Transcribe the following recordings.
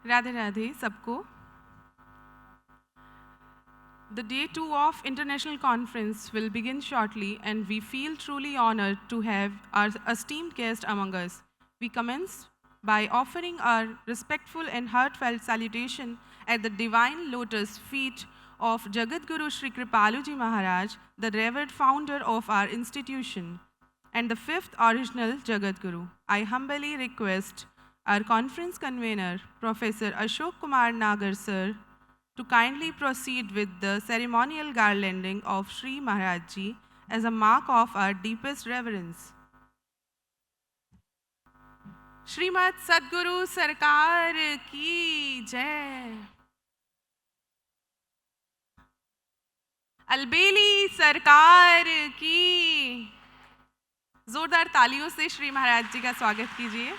राधे राधे सबको. The day 2 of International Conference will begin shortly, and we feel truly honored to have our esteemed guest among us. We commence by offering our respectful and heartfelt salutation at the divine lotus feet of Jagadguru Sri Kripaluji Maharaj, the revered founder of our institution, and the fifth original Jagadguru. I humbly request our conference convener, Professor Ashok Kumar Nagar sir, to kindly proceed with the ceremonial garlanding of Sri Maharaj Ji as a mark of our deepest reverence. Shrimad सद्गुरु सरकार की जय. अलबेली सरकार की. जोरदार तालियों से श्री महाराज जी का स्वागत कीजिए.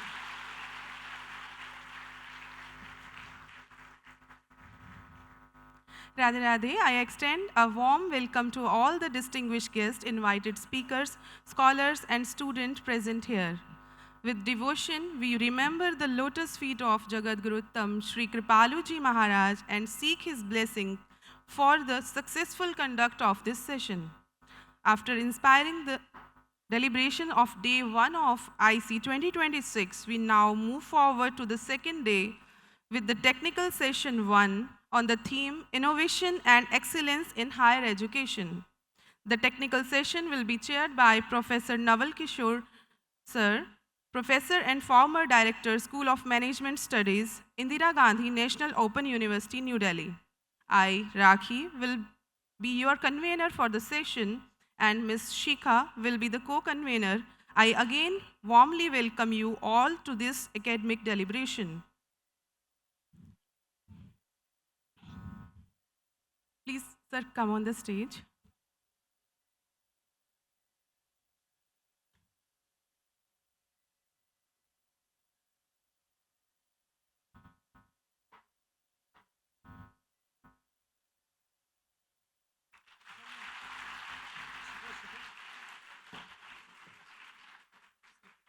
Radhe Radhe, I extend a warm welcome to all the distinguished guests, invited speakers, scholars, and students present here. With devotion, we remember the lotus feet of Jagadguru Uttam Sri Kripaluji Maharaj and seek his blessing for the successful conduct of this session. After inspiring the deliberation of day 1 of IC 2026, we now move forward to the second day with the technical session 1 on the theme Innovation and Excellence in Higher Education. The technical session will be chaired by Professor Naval Kishore Sir, Professor and former Director, School of Management Studies, Indira Gandhi National Open University, New Delhi. I, Rakhi, will be your convener for the session, and Ms. Shikha will be the co-convener. I again warmly welcome you all to this academic deliberation. Please, sir, come on the stage.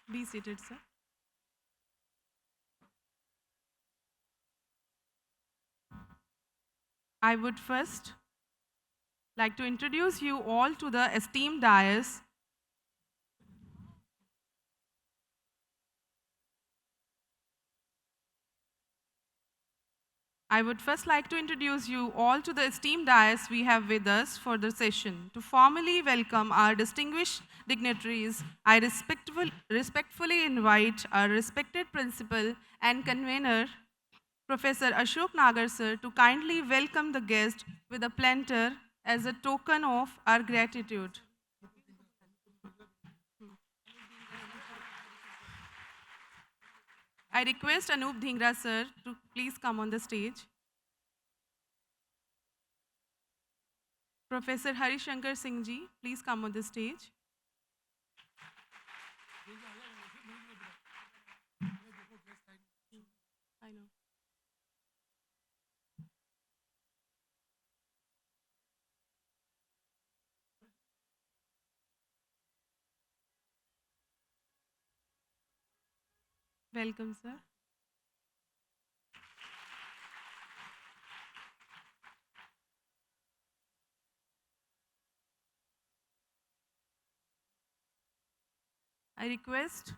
Be seated, sir. I would first like to introduce you all to the esteemed dais. I would first like to introduce you all to the esteemed dais we have with us for the session. To formally welcome our distinguished dignitaries, I respectfully invite our respected principal and convener, Professor Ashok Nagar sir, to kindly welcome the guest with a planter as a token of our gratitude. I request Anup Dhingra sir to please come on the stage. Professor Harishankar Singh ji, please come on the stage. I know. Welcome, sir. I request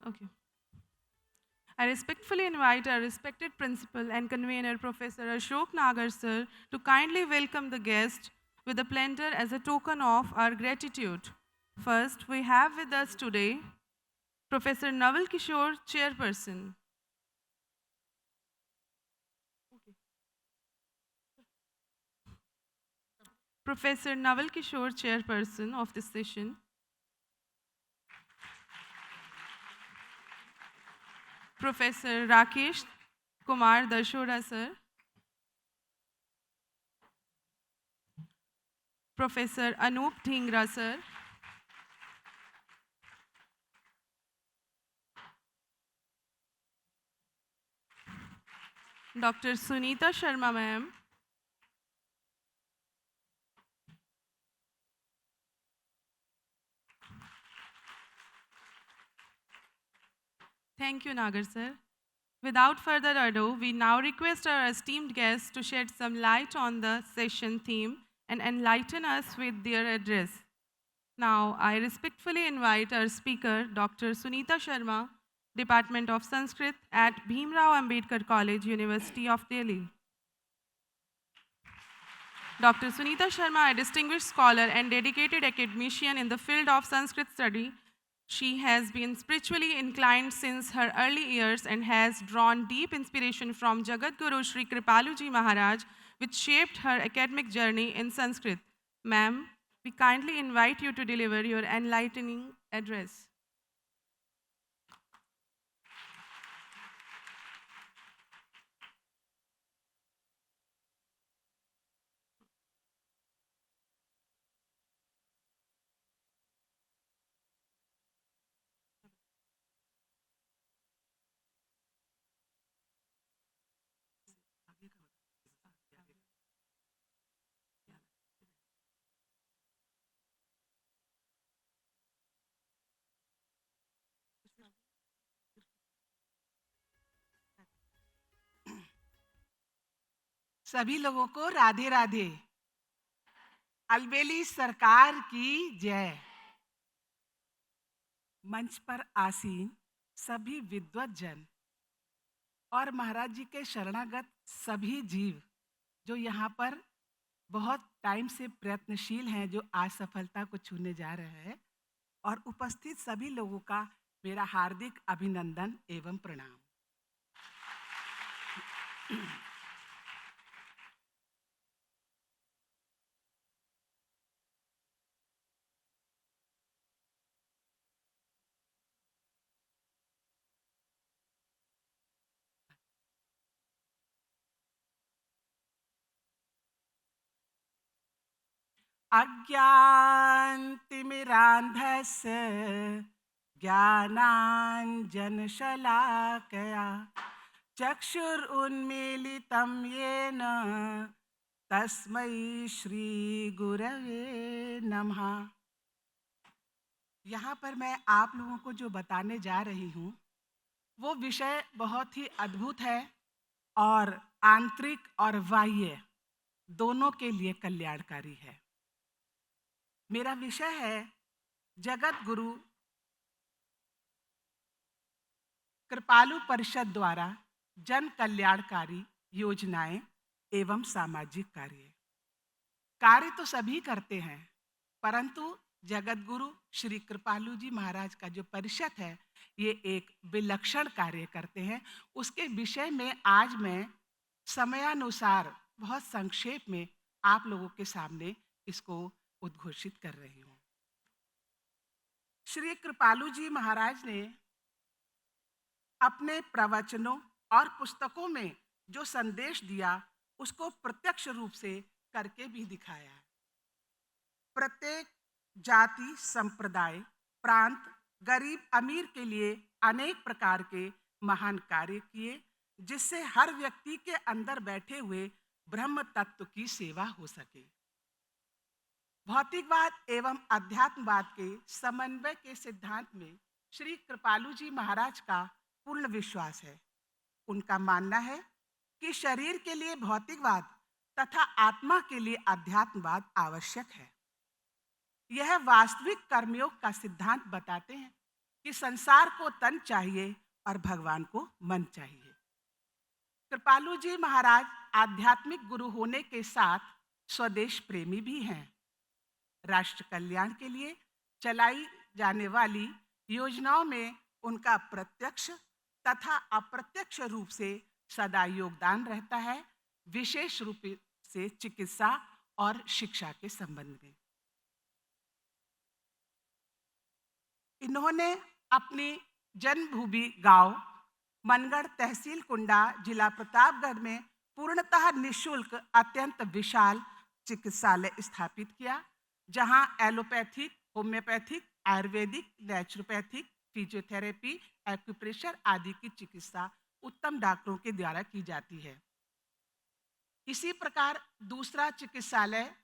okay. I respectfully invite our respected principal and convener, Professor Ashok Nagar sir, to kindly welcome the guest with a planter as a token of our gratitude. First, we have with us today Professor Naval Kishore, Chairperson. Professor Naval Kishore, Chairperson of this session. Professor Rakesh Kumar Dashora sir. Professor Anup Dhingra sir. Dr. Sunita Sharma ma'am. Thank you, Nagar sir. Without further ado, we now request our esteemed guests to shed some light on the session theme and enlighten us with their address. Now, I respectfully invite our speaker, Dr. Sunita Sharma, Department of Sanskrit at Bhimrao Ambedkar College, University of Delhi. Dr. Sunita Sharma, a distinguished scholar and dedicated academician in the field of Sanskrit study, she has been spiritually inclined since her early years and has drawn deep inspiration from Jagat Guru Sri Kripaluji Maharaj, which shaped her academic journey in Sanskrit. Ma'am, we kindly invite you to deliver your enlightening address. सभी लोगों को राधे राधे। अलबेली सरकार की जय। मंच पर आसीन सभी विद्वत जन और महाराज जी के शरणागत सभी जीव जो यहाँ पर बहुत टाइम से प्रयत्नशील हैं, जो आज सफलता को छूने जा रहे हैं, और उपस्थित सभी लोगों का मेरा हार्दिक अभिनंदन एवं प्रणाम। अज्ञानतिमिरान्धस्य ज्ञानाञ्जनशलाकया चक्षुरुन्मीलितं येन तस्मै श्रीगुरवे नमः। यहाँ पर मैं आप लोगों को जो बताने जा रही हूँ वो विषय बहुत ही अद्भुत है और आंतरिक और बाह्य दोनों के लिए कल्याणकारी है। मेरा विषय है जगत गुरु कृपालु परिषद द्वारा जन कल्याणकारी योजनाएं एवं सामाजिक कार्य तो सभी करते हैं, परंतु जगत गुरु श्री कृपालु जी महाराज का जो परिषद है ये एक विलक्षण कार्य करते हैं। उसके विषय में आज मैं समयानुसार बहुत संक्षेप में आप लोगों के सामने इसको उद्घोषित कर रही हूँ। श्री कृपालु जी महाराज ने अपने प्रवचनों और पुस्तकों में जो संदेश दिया उसको प्रत्यक्ष रूप से करके भी दिखाया। प्रत्येक जाति, संप्रदाय, प्रांत, गरीब अमीर के लिए अनेक प्रकार के महान कार्य किए, जिससे हर व्यक्ति के अंदर बैठे हुए ब्रह्म तत्व की सेवा हो सके। भौतिकवाद एवं अध्यात्मवाद के समन्वय के सिद्धांत में श्री कृपालु जी महाराज का पूर्ण विश्वास है। उनका मानना है कि शरीर के लिए भौतिकवाद तथा आत्मा के लिए अध्यात्मवाद आवश्यक है। यह वास्तविक कर्मयोग का सिद्धांत बताते हैं कि संसार को तन चाहिए और भगवान को मन चाहिए। कृपालु जी महाराज आध्यात्मिक गुरु होने के साथ स्वदेश प्रेमी भी हैं। राष्ट्र कल्याण के लिए चलाई जाने वाली योजनाओं में उनका प्रत्यक्ष तथा अप्रत्यक्ष रूप से सदा योगदान रहता है, विशेष रूप से चिकित्सा और शिक्षा के संबंध में। इन्होंने अपनी जन्मभूमि गांव मनगढ़, तहसील कुंडा, जिला प्रतापगढ़ में पूर्णतः निःशुल्क अत्यंत विशाल चिकित्सालय स्थापित किया, जहां allopathic, homeopathic, Ayurvedic, naturopathic, physiotherapy, acupressure आदि की चिकित्सा उत्तम डॉक्टरों के द्वारा की जाती है। इसी प्रकार दूसरा चिकित्सालय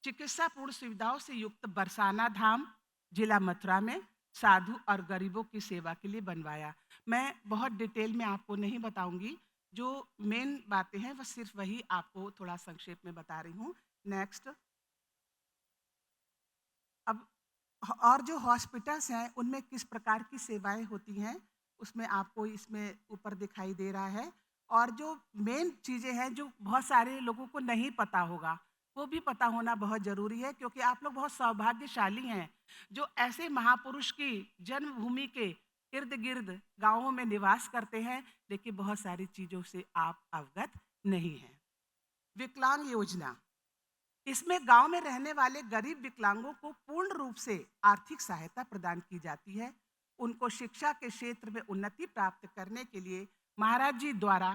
चिकित्सापूर्ण सुविधाओं से युक्त बरसाना धाम, जिला मथुरा में साधु और गरीबों की सेवा के लिए बनवाया। मैं बहुत डिटेल में आपको नहीं बताऊंगी, जो मेन बातें हैं बस सिर्फ वही आपको थोड़ा संक्षेप में बता रही हूँ। नेक्स्ट। अब और जो हॉस्पिटल्स हैं उनमें किस प्रकार की सेवाएं होती हैं, उसमें आपको इसमें ऊपर दिखाई दे रहा है। और जो मेन चीज़ें हैं जो बहुत सारे लोगों को नहीं पता होगा, वो भी पता होना बहुत ज़रूरी है, क्योंकि आप लोग बहुत सौभाग्यशाली हैं जो ऐसे महापुरुष की जन्मभूमि के इर्द गिर्द गाँवों में निवास करते हैं, लेकिन बहुत सारी चीज़ों से आप अवगत नहीं हैं। विकलांग योजना, इसमें गांव में रहने वाले गरीब विकलांगों को पूर्ण रूप से आर्थिक सहायता प्रदान की जाती है। उनको शिक्षा के क्षेत्र में उन्नति प्राप्त करने के लिए महाराज जी द्वारा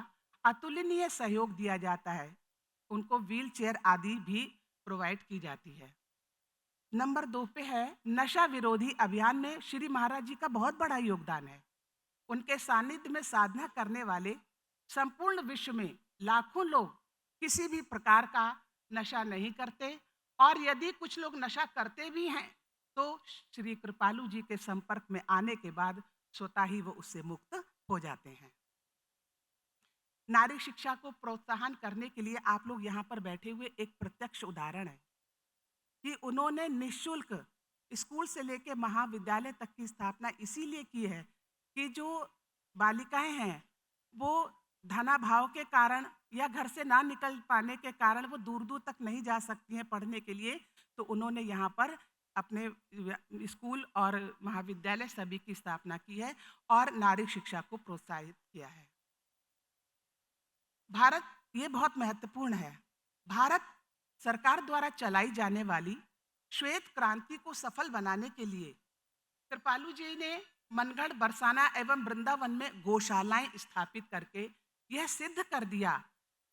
अतुलनीय सहयोग दिया जाता है। उनको व्हील चेयर आदि भी प्रोवाइड की जाती है। नंबर 2 पे है नशा विरोधी अभियान में श्री महाराज जी का बहुत बड़ा योगदान है। उनके सानिध्य में साधना करने वाले संपूर्ण विश्व में लाखों लोग किसी भी प्रकार का नशा नहीं करते, और यदि कुछ लोग नशा करते भी हैं तो श्री कृपालु जी के संपर्क में आने के बाद स्वतः ही वो उससे मुक्त हो जाते हैं। नारी शिक्षा को प्रोत्साहन करने के लिए आप लोग यहाँ पर बैठे हुए एक प्रत्यक्ष उदाहरण है कि उन्होंने निःशुल्क स्कूल से लेकर महाविद्यालय तक की स्थापना इसीलिए की है कि जो बालिकाएं हैं वो धनाभाव के कारण या घर से ना निकल पाने के कारण वो दूर दूर तक नहीं जा सकती हैं पढ़ने के लिए, तो उन्होंने यहाँ पर अपने स्कूल और महाविद्यालय सभी की स्थापना की है और नारी शिक्षा को प्रोत्साहित किया है। भारत, ये बहुत महत्वपूर्ण है, भारत सरकार द्वारा चलाई जाने वाली श्वेत क्रांति को सफल बनाने के लिए कृपालु जी ने मनगढ़, बरसाना एवं वृंदावन में गौशालाएं स्थापित करके यह सिद्ध कर दिया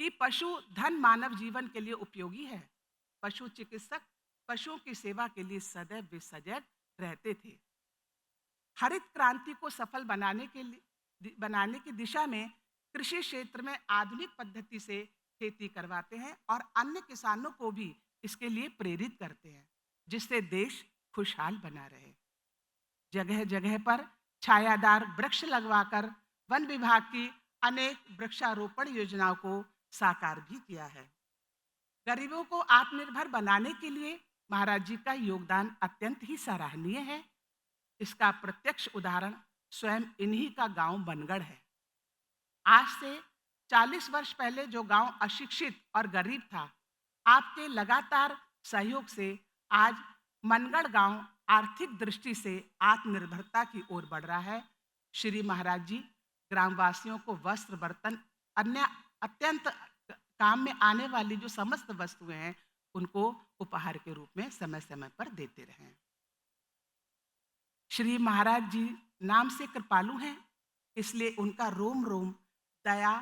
कि पशु धन मानव जीवन के लिए उपयोगी है। पशु चिकित्सक पशुओं की सेवा के लिए सदैव सजग रहते थे। हरित क्रांति को सफल बनाने की दिशा में कृषि क्षेत्र में आधुनिक पद्धति से खेती करवाते हैं और अन्य किसानों को भी इसके लिए प्रेरित करते हैं, जिससे देश खुशहाल बना रहे। जगह जगह पर छायादार वृक्ष लगवाकर वन विभाग की अनेक वृक्षारोपण योजनाओं को साकार भी किया है। गरीबों को आत्मनिर्भर बनाने के लिए महाराज जी का योगदान अत्यंत ही सराहनीय है। इसका प्रत्यक्ष उदाहरण स्वयं इन्हीं का गांव मनगढ़ है। आज से 40 वर्ष पहले जो गांव अशिक्षित और गरीब था, आपके लगातार सहयोग से आज मनगढ़ गांव आर्थिक दृष्टि से आत्मनिर्भरता की ओर बढ़ रहा है। श्री महाराज जी ग्रामवासियों को वस्त्र, बर्तन, अन्य अत्यंत काम में आने वाली जो समस्त वस्तुएं हैं उनको उपहार के रूप में समय समय पर देते रहे। श्री महाराज जी नाम से कृपालु हैं, इसलिए उनका रोम रोम दया,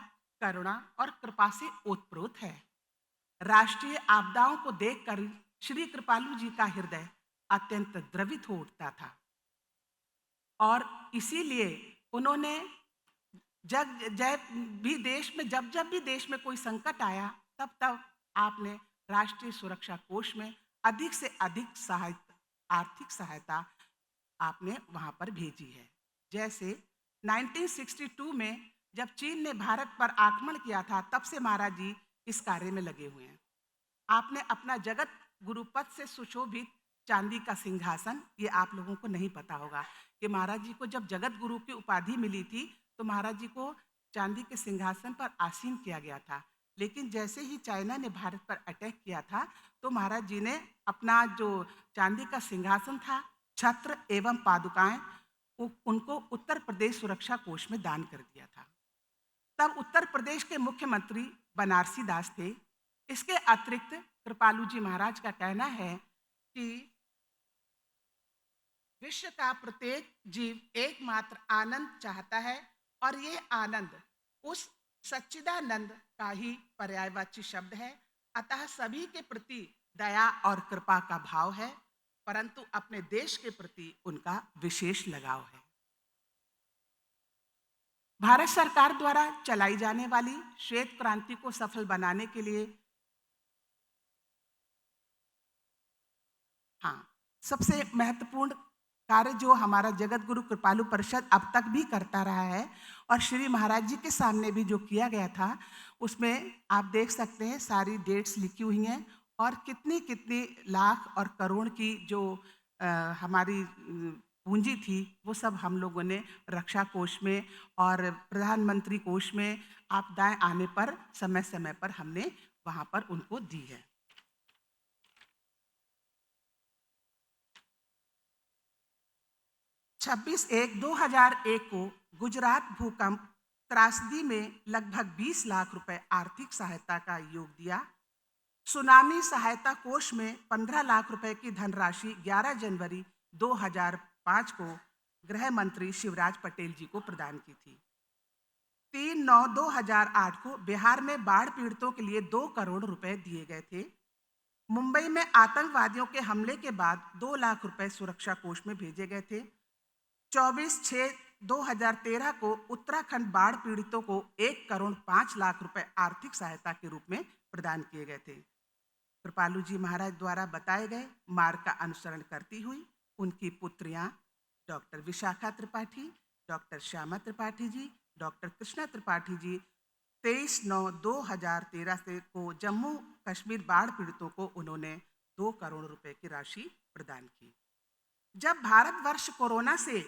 करुणा और कृपा से ओतप्रोत है। राष्ट्रीय आपदाओं को देखकर श्री कृपालु जी का हृदय अत्यंत द्रवित हो उठता था और इसीलिए उन्होंने जब भी देश में कोई संकट आया तब तब आपने राष्ट्रीय सुरक्षा कोष में अधिक से अधिक आर्थिक सहायता आपने वहां पर भेजी है। जैसे 1962 में जब चीन ने भारत पर आक्रमण किया था, तब से महाराज जी इस कार्य में लगे हुए हैं। आपने अपना जगत गुरु पद से सुशोभित चांदी का सिंहासन, ये आप लोगों को नहीं पता होगा कि महाराज जी को जब जगत गुरु की उपाधि मिली थी तो महाराज जी को चांदी के सिंहासन पर आसीन किया गया था। लेकिन जैसे ही चाइना ने भारत पर अटैक किया था तो महाराज जी ने अपना जो चांदी का सिंहासन था, छत्र एवं पादुकाएं उनको उत्तर प्रदेश सुरक्षा कोष में दान कर दिया था। तब उत्तर प्रदेश के मुख्यमंत्री बनारसी दास थे। इसके अतिरिक्त कृपालु जी महाराज का कहना है कि विश्व का प्रत्येक जीव एकमात्र आनंद चाहता है और ये आनंद उस सच्चिदानंद का ही पर्यायवाची शब्द है। अतः सभी के प्रति दया और कृपा का भाव है, परंतु अपने देश के प्रति उनका विशेष लगाव है। भारत सरकार द्वारा चलाई जाने वाली श्वेत क्रांति को सफल बनाने के लिए सबसे महत्वपूर्ण कार्य जो हमारा जगत गुरु कृपालु परिषद अब तक भी करता रहा है और श्री महाराज जी के सामने भी जो किया गया था, उसमें आप देख सकते हैं सारी डेट्स लिखी हुई हैं और कितनी कितनी लाख और करोड़ की जो हमारी पूंजी थी, वो सब हम लोगों ने रक्षा कोष में और प्रधानमंत्री कोष में आपदाएं आने पर समय समय पर हमने वहां पर उनको दी है। 26/1/2001 को गुजरात भूकंप त्रासदी में लगभग 20 लाख रुपए आर्थिक सहायता का योग दिया। सुनामी सहायता कोष में 15 लाख रुपए की धनराशि 11 जनवरी 2005 को गृह मंत्री शिवराज पटेल जी को प्रदान की थी। 3/9/2008 को बिहार में बाढ़ पीड़ितों के लिए 2 करोड़ रुपए दिए गए थे। मुंबई में आतंकवादियों के हमले के बाद 2 लाख रुपए सुरक्षा कोष में भेजे गए थे। 24/6/2013 को उत्तराखंड बाढ़ पीड़ितों को 1 करोड़ 5 लाख रुपए आर्थिक सहायता के रूप में प्रदान किए गए थे। कृपालु जी महाराज द्वारा बताए गए मार्ग का अनुसरण करती हुई उनकी पुत्रियां doctor Vishakha Tripathi, doctor Shyama Tripathi ji, doctor Krishna Tripathi ji 23/9/2013 से को जम्मू कश्मीर बाढ़ पीड़ितों को उन्होंने 2 करोड़ रुपए की राशि प्रदान की। जब भारतवर्ष कोरोना से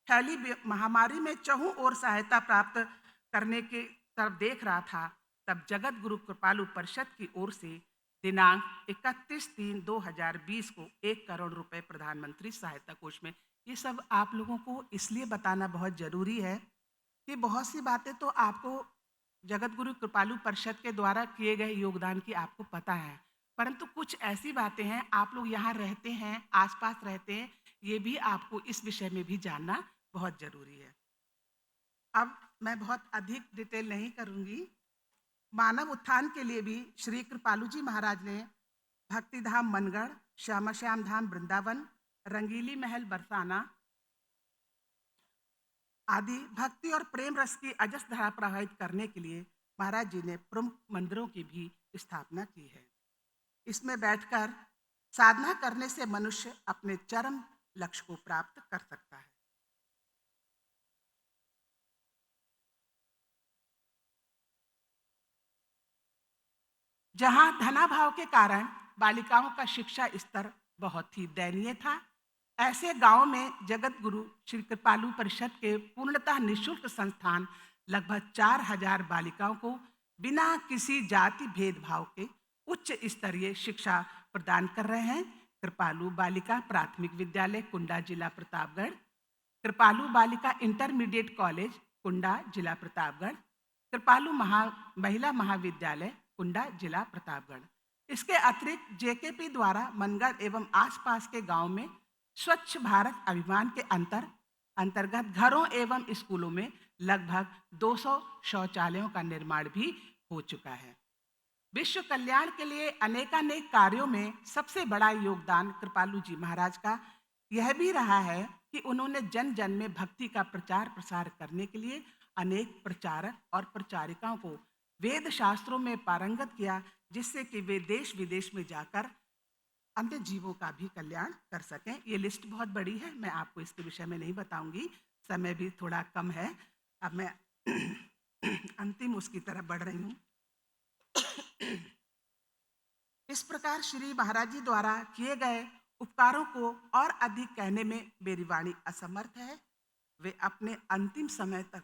फैली महामारी में चहुं ओर सहायता प्राप्त करने की तरफ देख रहा था, तब जगत गुरु कृपालु परिषद की ओर से दिनांक 31/3/2020 को 1 करोड़ रुपए प्रधानमंत्री सहायता कोष में। ये सब आप लोगों को इसलिए बताना बहुत जरूरी है कि बहुत सी बातें तो आपको जगत गुरु कृपालु परिषद के द्वारा किए गए योगदान की आपको पता है, परंतु कुछ ऐसी बातें हैं, आप लोग यहाँ रहते हैं, आसपास रहते हैं, ये भी आपको इस विषय में भी जानना बहुत जरूरी है। अब मैं बहुत अधिक डिटेल नहीं करूंगी। मानव उत्थान के लिए भी श्री कृपालु जी महाराज ने भक्ति धाम मनगढ़, श्यामा श्याम धाम वृंदावन, रंगीली महल बरसाना आदि भक्ति और प्रेम रस की अजस धारा प्रवाहित करने के लिए महाराज जी ने प्रमुख मंदिरों की भी स्थापना की है। इसमें बैठकर साधना करने से मनुष्य अपने चरम लक्ष्य को प्राप्त कर सकता है। जहां धनाभाव के कारण बालिकाओं का शिक्षा स्तर बहुत ही दयनीय था, ऐसे गांव में जगत गुरु श्री कृपालु परिषद के पूर्णतः निःशुल्क संस्थान लगभग 4000 बालिकाओं को बिना किसी जाति भेदभाव के उच्च स्तरीय शिक्षा प्रदान कर रहे हैं। कृपालु बालिका प्राथमिक विद्यालय कुंडा जिला प्रतापगढ़, कृपालु बालिका इंटरमीडिएट कॉलेज कुंडा जिला प्रतापगढ़, कृपालु महिला महाविद्यालय कुंडा जिला प्रतापगढ़। इसके अतिरिक्त जेकेपी द्वारा मनगढ़ एवं आसपास के गांव में स्वच्छ भारत अभियान के अंतर्गत घरों एवं स्कूलों में लगभग 200 शौचालयों का निर्माण भी हो चुका है। विश्व कल्याण के लिए अनेकानेक कार्यों में सबसे बड़ा योगदान कृपालु जी महाराज का यह भी रहा है कि उन्होंने जन जन में भक्ति का प्रचार प्रसार करने के लिए अनेक प्रचारक और प्रचारिकाओं को वेद शास्त्रों में पारंगत किया, जिससे कि वे देश विदेश में जाकर अन्य जीवों का भी कल्याण कर सकें। ये लिस्ट बहुत बड़ी है, मैं आपको इसके विषय में नहीं बताऊंगी, समय भी थोड़ा कम है। अब मैं अंतिम उसकी तरफ बढ़ रही हूँ। इस प्रकार श्री महाराज जी द्वारा किए गए उपकारों को और अधिक कहने में मेरी वाणी असमर्थ है। वे अपने अंतिम समय तक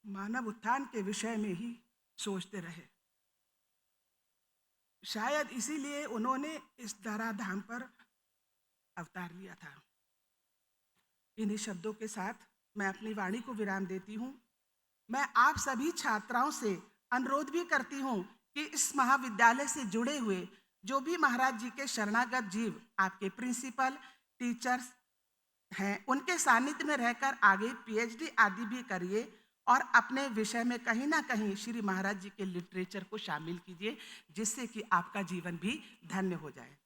मानव उत्थान के विषय में ही सोचते रहे। शायद इसीलिए उन्होंने इस धराधाम पर अवतार लिया था। इन्हीं शब्दों के साथ मैं अपनी वाणी को विराम देती हूँ। मैं आप सभी छात्राओं से अनुरोध भी करती हूँ कि इस महाविद्यालय से जुड़े हुए जो भी महाराज जी के शरणागत जीव आपके प्रिंसिपल टीचर्स हैं, उनके सानिध्य में रहकर आगे पीएचडी आदि भी करिए और अपने विषय में कहीं ना कहीं श्री महाराज जी के लिटरेचर को शामिल कीजिए, जिससे कि आपका जीवन भी धन्य हो जाए।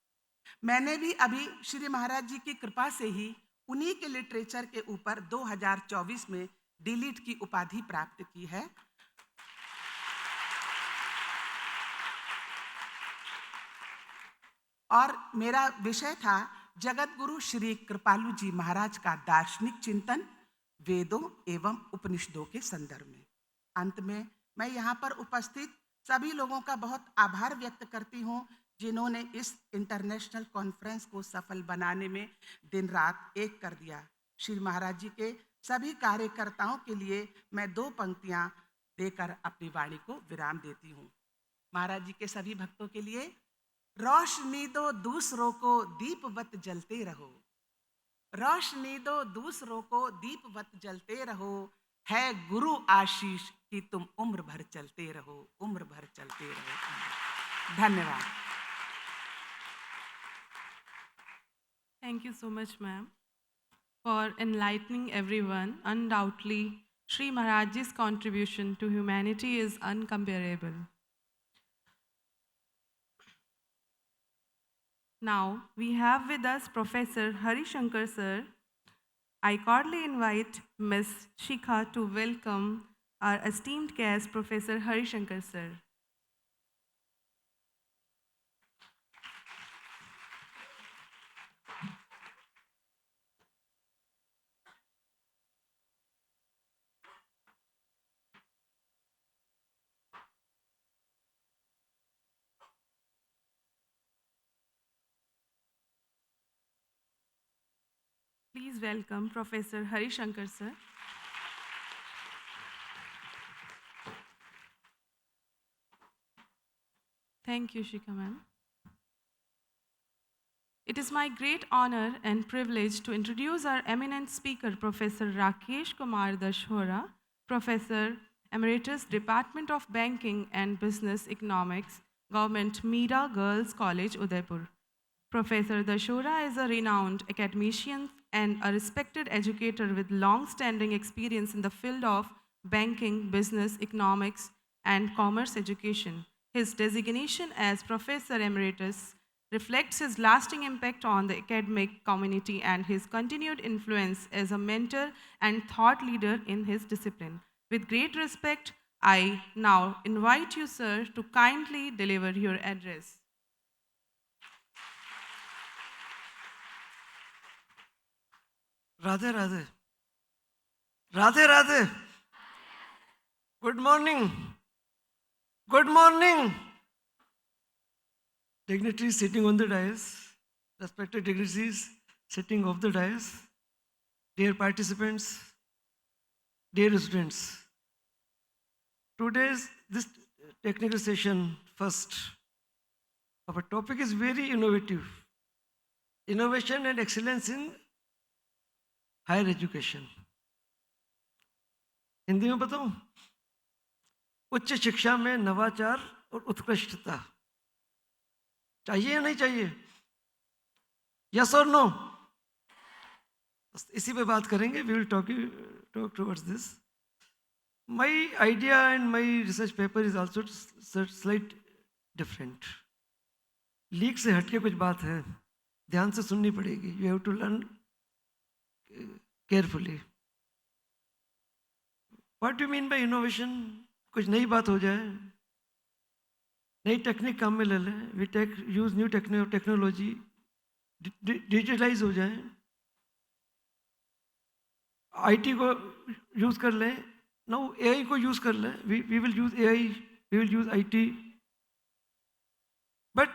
मैंने भी अभी श्री महाराज जी की कृपा से ही उन्हीं के लिटरेचर के ऊपर 2024 में डीलिट की उपाधि प्राप्त की है। और मेरा विषय था जगत गुरु श्री कृपालु जी महाराज का दार्शनिक चिंतन वेदों एवं उपनिषदों के संदर्भ में। अंत में मैं यहाँ पर उपस्थित सभी लोगों का बहुत आभार व्यक्त करती हूँ जिन्होंने इस इंटरनेशनल कॉन्फ्रेंस को सफल बनाने में दिन रात एक कर दिया। श्री महाराज जी के सभी कार्यकर्ताओं के लिए मैं 2 पंक्तियां देकर अपनी वाणी को विराम देती हूँ। महाराज जी के सभी भक्तों के लिए, रोशनी दो दूसरों को दीपवत जलते रहो, रोशनी दो दूसरों को दीपवत जलते रहो, है गुरु आशीष कि तुम उम्र भर चलते रहो, उम्र भर चलते रहो। धन्यवाद। Thank you so much, ma'am, for enlightening everyone. Undoubtedly, Sri Maharajji's contribution to humanity is uncomparable. Now, we have with us Professor Hari Shankar sir. I cordially invite Ms. Shikha to welcome our esteemed guest, Professor Hari Shankar sir. Please welcome Professor Hari Shankar sir. Thank you, Shikha ma'am. It is my great honor and privilege to introduce our eminent speaker, Professor Rakesh Kumar Dashora, Professor Emeritus, Department of Banking and Business Economics, Government Meera Girls College, Udaipur. Professor Dashora is a renowned academician and a respected educator with long-standing experience in the field of banking, business, economics, and commerce education. His designation as Professor Emeritus reflects his lasting impact on the academic community and his continued influence as a mentor and thought leader in his discipline. With great respect, I now invite you, sir, to kindly deliver your address. Radhe Radhe. Radhe Radhe. Good morning. Good morning. Dignitaries sitting on the dais, respected dignitaries sitting off the dais, dear participants, dear students. Today's this technical session first. Our topic is very innovative. Innovation and excellence in higher education. Hindi में बताऊं? उच्च शिक्षा में नवाचार और उत्कृष्टता चाहिए या नहीं चाहिए? यस और नो? इसी पे बात करेंगे. We will talk towards this. My idea and my research paper is also slight different. Leak से हटके कुछ बात है, ध्यान से सुननी पड़ेगी. You have to learn carefully. What do you mean by innovation? कुछ नई बात हो जाए, नई टेक्निक काम में ले लें. We use new technology, digitalise हो जाए, IT को यूज कर लें. Now AI को यूज कर लें. We will use AI, we will use IT. But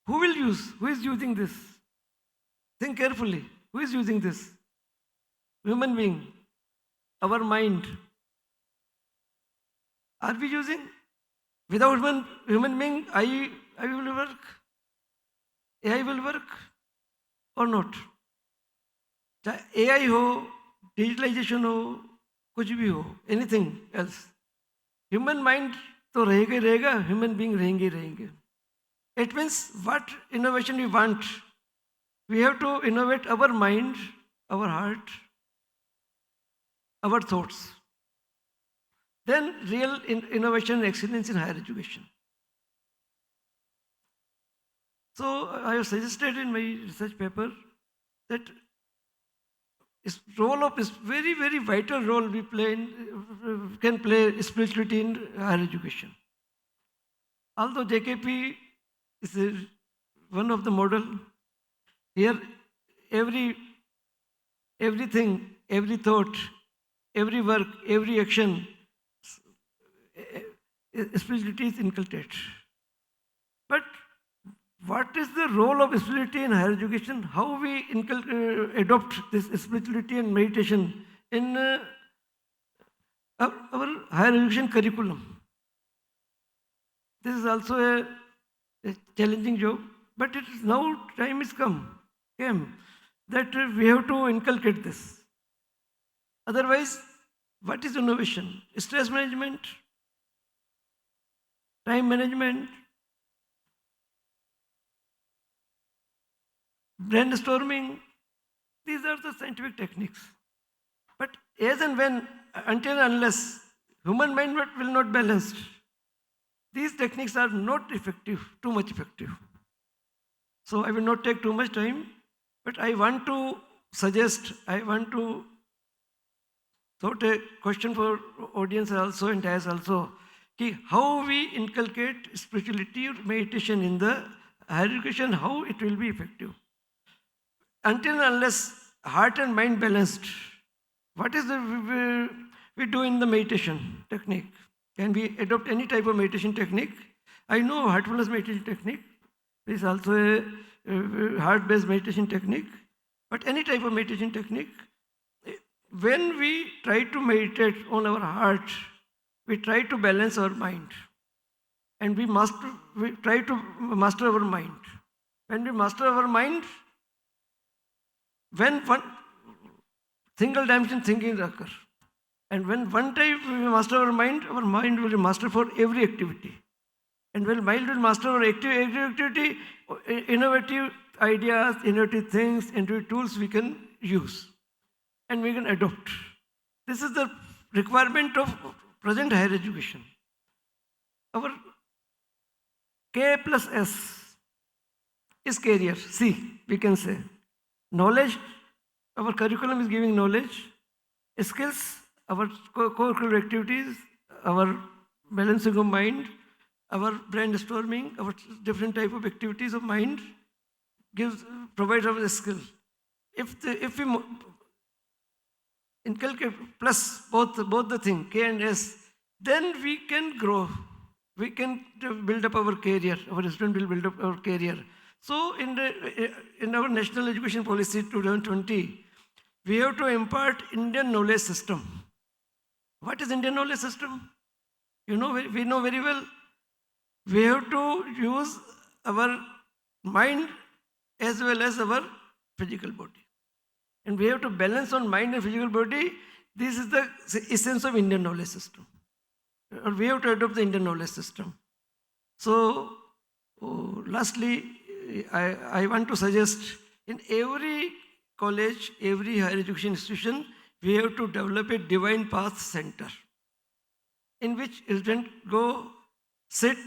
who will use? Who is using this? Think carefully. Who is using this? Human being, our mind. Are we using? Without human being, I will work. AI will work or not? चाहे AI हो, digitalisation हो, कुछ भी हो, anything else. Human mind तो रहेगा ही रहेगा, human being रहेंगे ही रहेंगे. It means what innovation we want. We have to innovate our mind, our heart, our thoughts. Then real innovation and excellence in higher education. So I have suggested in my research paper that is very, very vital role we can play spirituality in higher education. Although JKP is one of the model. Here, everything, every thought, every work, every action, spirituality is inculcated. But what is the role of spirituality in higher education? How we adopt this spirituality and meditation in our higher education curriculum? This is also a challenging job, but it is now time is came that we have to inculcate this. Otherwise, what is innovation? Stress management, time management, brainstorming, these are the scientific techniques. But as and when, until and unless human mind will not balance, these techniques are not effective, too much effective. So I will not take too much time, but I want to suggest, I want to thought a question for audience also and as also, how we inculcate spirituality or meditation in the higher education, how it will be effective. Until and unless heart and mind balanced, what is the we do in the meditation technique? Can we adopt any type of meditation technique? I know heartfulness meditation technique is also a heart-based meditation technique, but any type of meditation technique, when we try to meditate on our heart, we try to balance our mind, and we try to master our mind. When we master our mind, when one single dimension thinking occurs, and when one time we master our mind will be master for every activity. And when mind will master our activity, innovative ideas, innovative things, innovative tools we can use and we can adopt. This is the requirement of present higher education. Our K plus S is career. C, we can say. Knowledge, our curriculum is giving knowledge. Skills, our co-curricular activities, our balancing of mind, our brainstorming, our different type of activities of mind provides us a skill. If we inculcate plus both the thing, K and S, then we can grow. We can build up our career. Our student will build up our career. So in our National Education Policy 2020, we have to impart Indian knowledge system. What is Indian knowledge system? We know very well. We have to use our mind as well as our physical body. And we have to balance on mind and physical body. This is the essence of Indian knowledge system. Or we have to adopt the Indian knowledge system. So, lastly, I want to suggest in every college, every higher education institution, we have to develop a Divine Path Center in which students go, sit,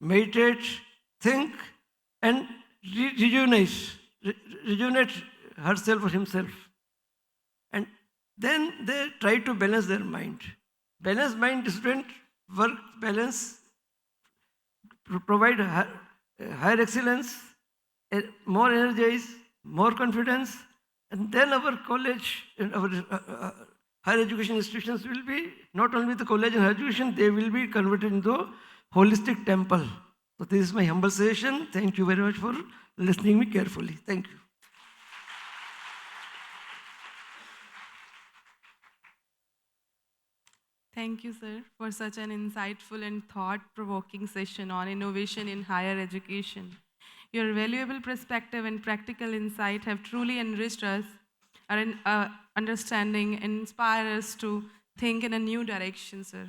meditate, think, and rejuvenate herself or himself. And then they try to balance their mind. Balanced mind, student work balance, provide higher excellence, more energize, more confidence, and then our college and our higher education institutions will be not only the college and higher education, they will be converted into holistic temple. So this is my humble suggestion. Thank you very much for listening me carefully. Thank you. Thank you, sir, for such an insightful and thought-provoking session on innovation in higher education. Your valuable perspective and practical insight have truly enriched us, our understanding, and inspire us to think in a new direction, sir.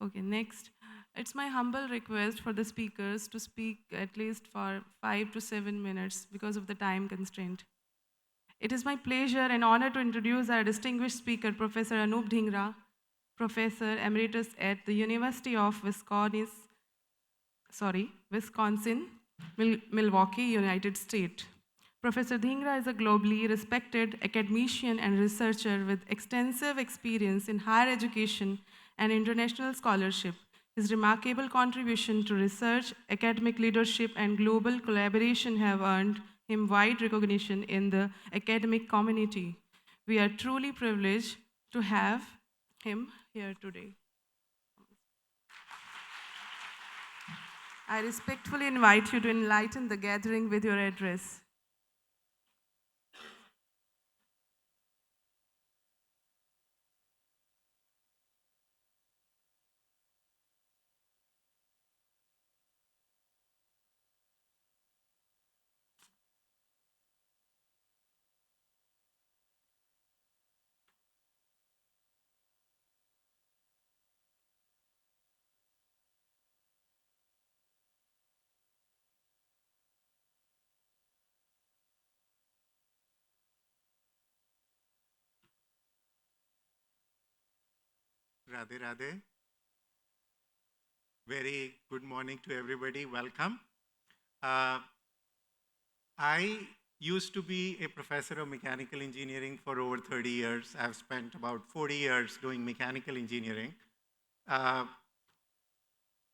Okay, next. It's my humble request for the speakers to speak at least for 5 to 7 minutes because of the time constraint. It is my pleasure and honor to introduce our distinguished speaker, Professor Anup Dhingra, Professor Emeritus at the University of Wisconsin, Milwaukee, United States. Professor Dhingra is a globally respected academician and researcher with extensive experience in higher education and international scholarship. His remarkable contribution to research, academic leadership, and global collaboration have earned him wide recognition in the academic community. We are truly privileged to have him here today. I respectfully invite you to enlighten the gathering with your address. Radhe Radhe. Very good morning to everybody. Welcome. I used to be a professor of mechanical engineering for over 30 years. I've spent about 40 years doing mechanical engineering.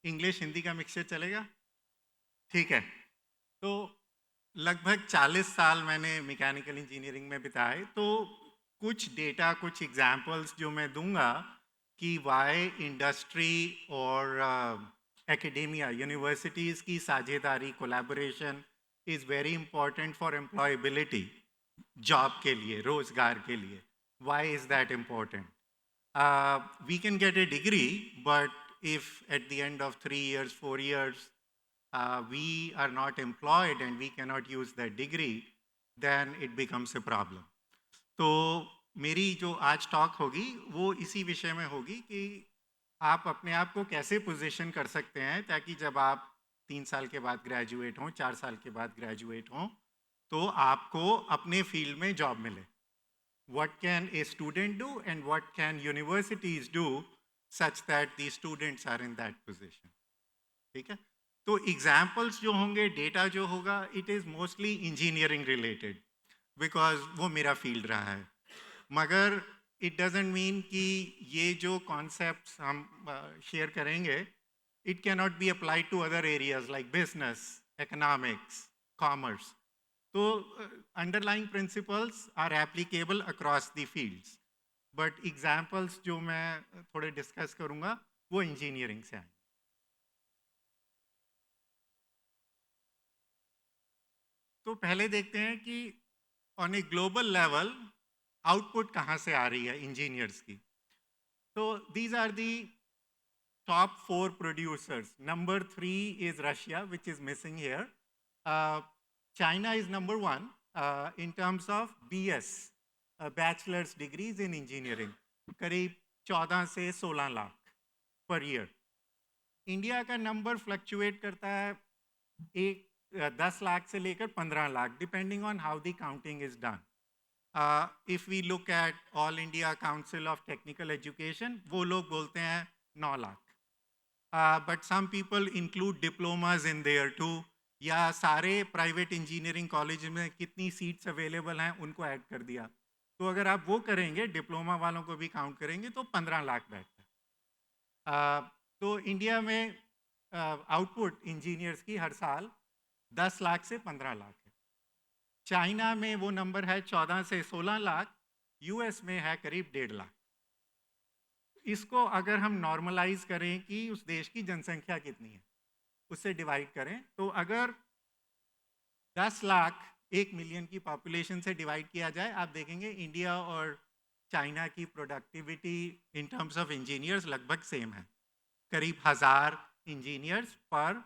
English Hindi का mixture चलेगा? ठीक है. तो लगभग 40 साल मैंने mechanical engineering में बिताए. तो कुछ डेटा, कुछ एग्जांपल्स जो मैं दूंगा कि वाई इंडस्ट्री और एकेडेमिया, यूनिवर्सिटीज़ की साझेदारी, collaboration is very important for employability, job के लिए, रोज़गार के लिए. Why is that important? We can get a degree, but if at the end of 3 years, 4 years, we are not employed and we cannot use that degree, then it becomes a problem. तो मेरी जो आज talk होगी वो इसी विषय में होगी कि आप अपने आप को कैसे पोजीशन कर सकते हैं ताकि जब आप 3 साल के बाद ग्रेजुएट हों, 4 साल के बाद ग्रेजुएट हों, तो आपको अपने फील्ड में जॉब मिले. What can a student do and what can universities do such that the students are in that position? ठीक है. तो एग्जाम्पल्स जो होंगे, डेटा जो होगा, it is mostly engineering related because वो मेरा फील्ड रहा है. मगर इट डजेंट मीन कि ये जो कॉन्सेप्ट्स हम शेयर करेंगे it can not be applied to other areas like business, economics, commerce. तो underlying principles are applicable across the fields, but examples जो मैं थोड़े डिस्कस करूँगा वो इंजीनियरिंग से आए. तो पहले देखते हैं कि on a global level output कहाँ से आ रही है इंजीनियर्स की. तो these are the top 4 producers. Number 3 is Russia which is missing here. China is number 1 in terms of BS, bachelors degrees in engineering, करीब 14 से 16 लाख पर ईयर. इंडिया का नंबर फ्लक्चुएट करता है 10 लाख से लेकर 15 lakh, depending on how the counting is done. If we look at All India Council of Technical Education, वो लोग बोलते हैं 9 lakh. But some people include diplomas in there too, या सारे प्राइवेट इंजीनियरिंग कॉलेज में कितनी सीट्स अवेलेबल हैं उनको ऐड कर दिया. तो अगर आप वो करेंगे, डिप्लोमा वालों को भी काउंट करेंगे, तो 15 लाख बैठता है. तो इंडिया में आउटपुट इंजीनियर्स की हर साल 10 लाख से 15 लाख है. चाइना में वो नंबर है 14 से 16 लाख, US में है करीब 1.5 लाख. इसको अगर हम नॉर्मलाइज करें कि उस देश की जनसंख्या कितनी है, उससे डिवाइड करें, तो अगर 10 लाख 1 मिलियन की पॉपुलेशन से डिवाइड किया जाए, आप देखेंगे इंडिया और चाइना की productivity in terms of engineers लगभग सेम है, करीब 1000 इंजीनियर्स पर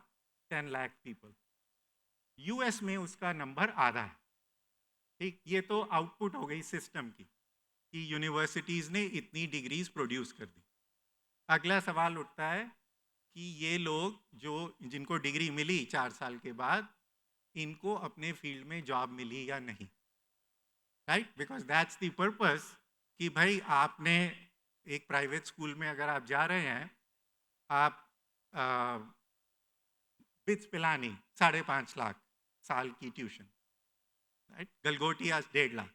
10 लाख पीपल. US में उसका नंबर आधा है. ठीक, ये तो आउटपुट हो गई सिस्टम की कि यूनिवर्सिटीज़ ने इतनी डिग्रीज प्रोड्यूस कर दी. अगला सवाल उठता है कि ये लोग जो जिनको डिग्री मिली 4 साल के बाद, इनको अपने फील्ड में जॉब मिली या नहीं. Right, because that's the purpose कि भाई आपने एक प्राइवेट स्कूल में अगर आप जा रहे हैं, आप बिट्स पिलानी 5.5 लाख साल की ट्यूशन, राइट. गलगोटिया 1.5 लाख.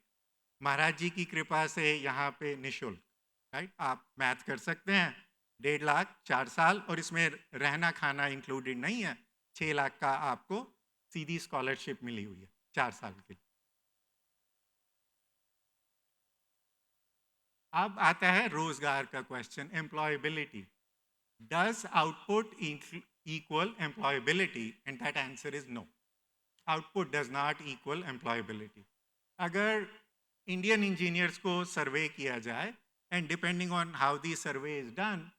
महाराज जी की कृपा से यहाँ पे निःशुल्क. राइट, आप मैथ कर सकते हैं, 1.5 लाख 4 साल, और इसमें रहना खाना इंक्लूडेड नहीं है। 6 लाख का आपको सीधी स्कॉलरशिप मिली हुई है 4 साल के लिए। अब आता है रोजगार का question, employability. Does output equal employability? And that answer is no. Output does not equal employability. अगर इंडियन इंजीनियर्स को सर्वे किया जाए, and depending on how the survey is done,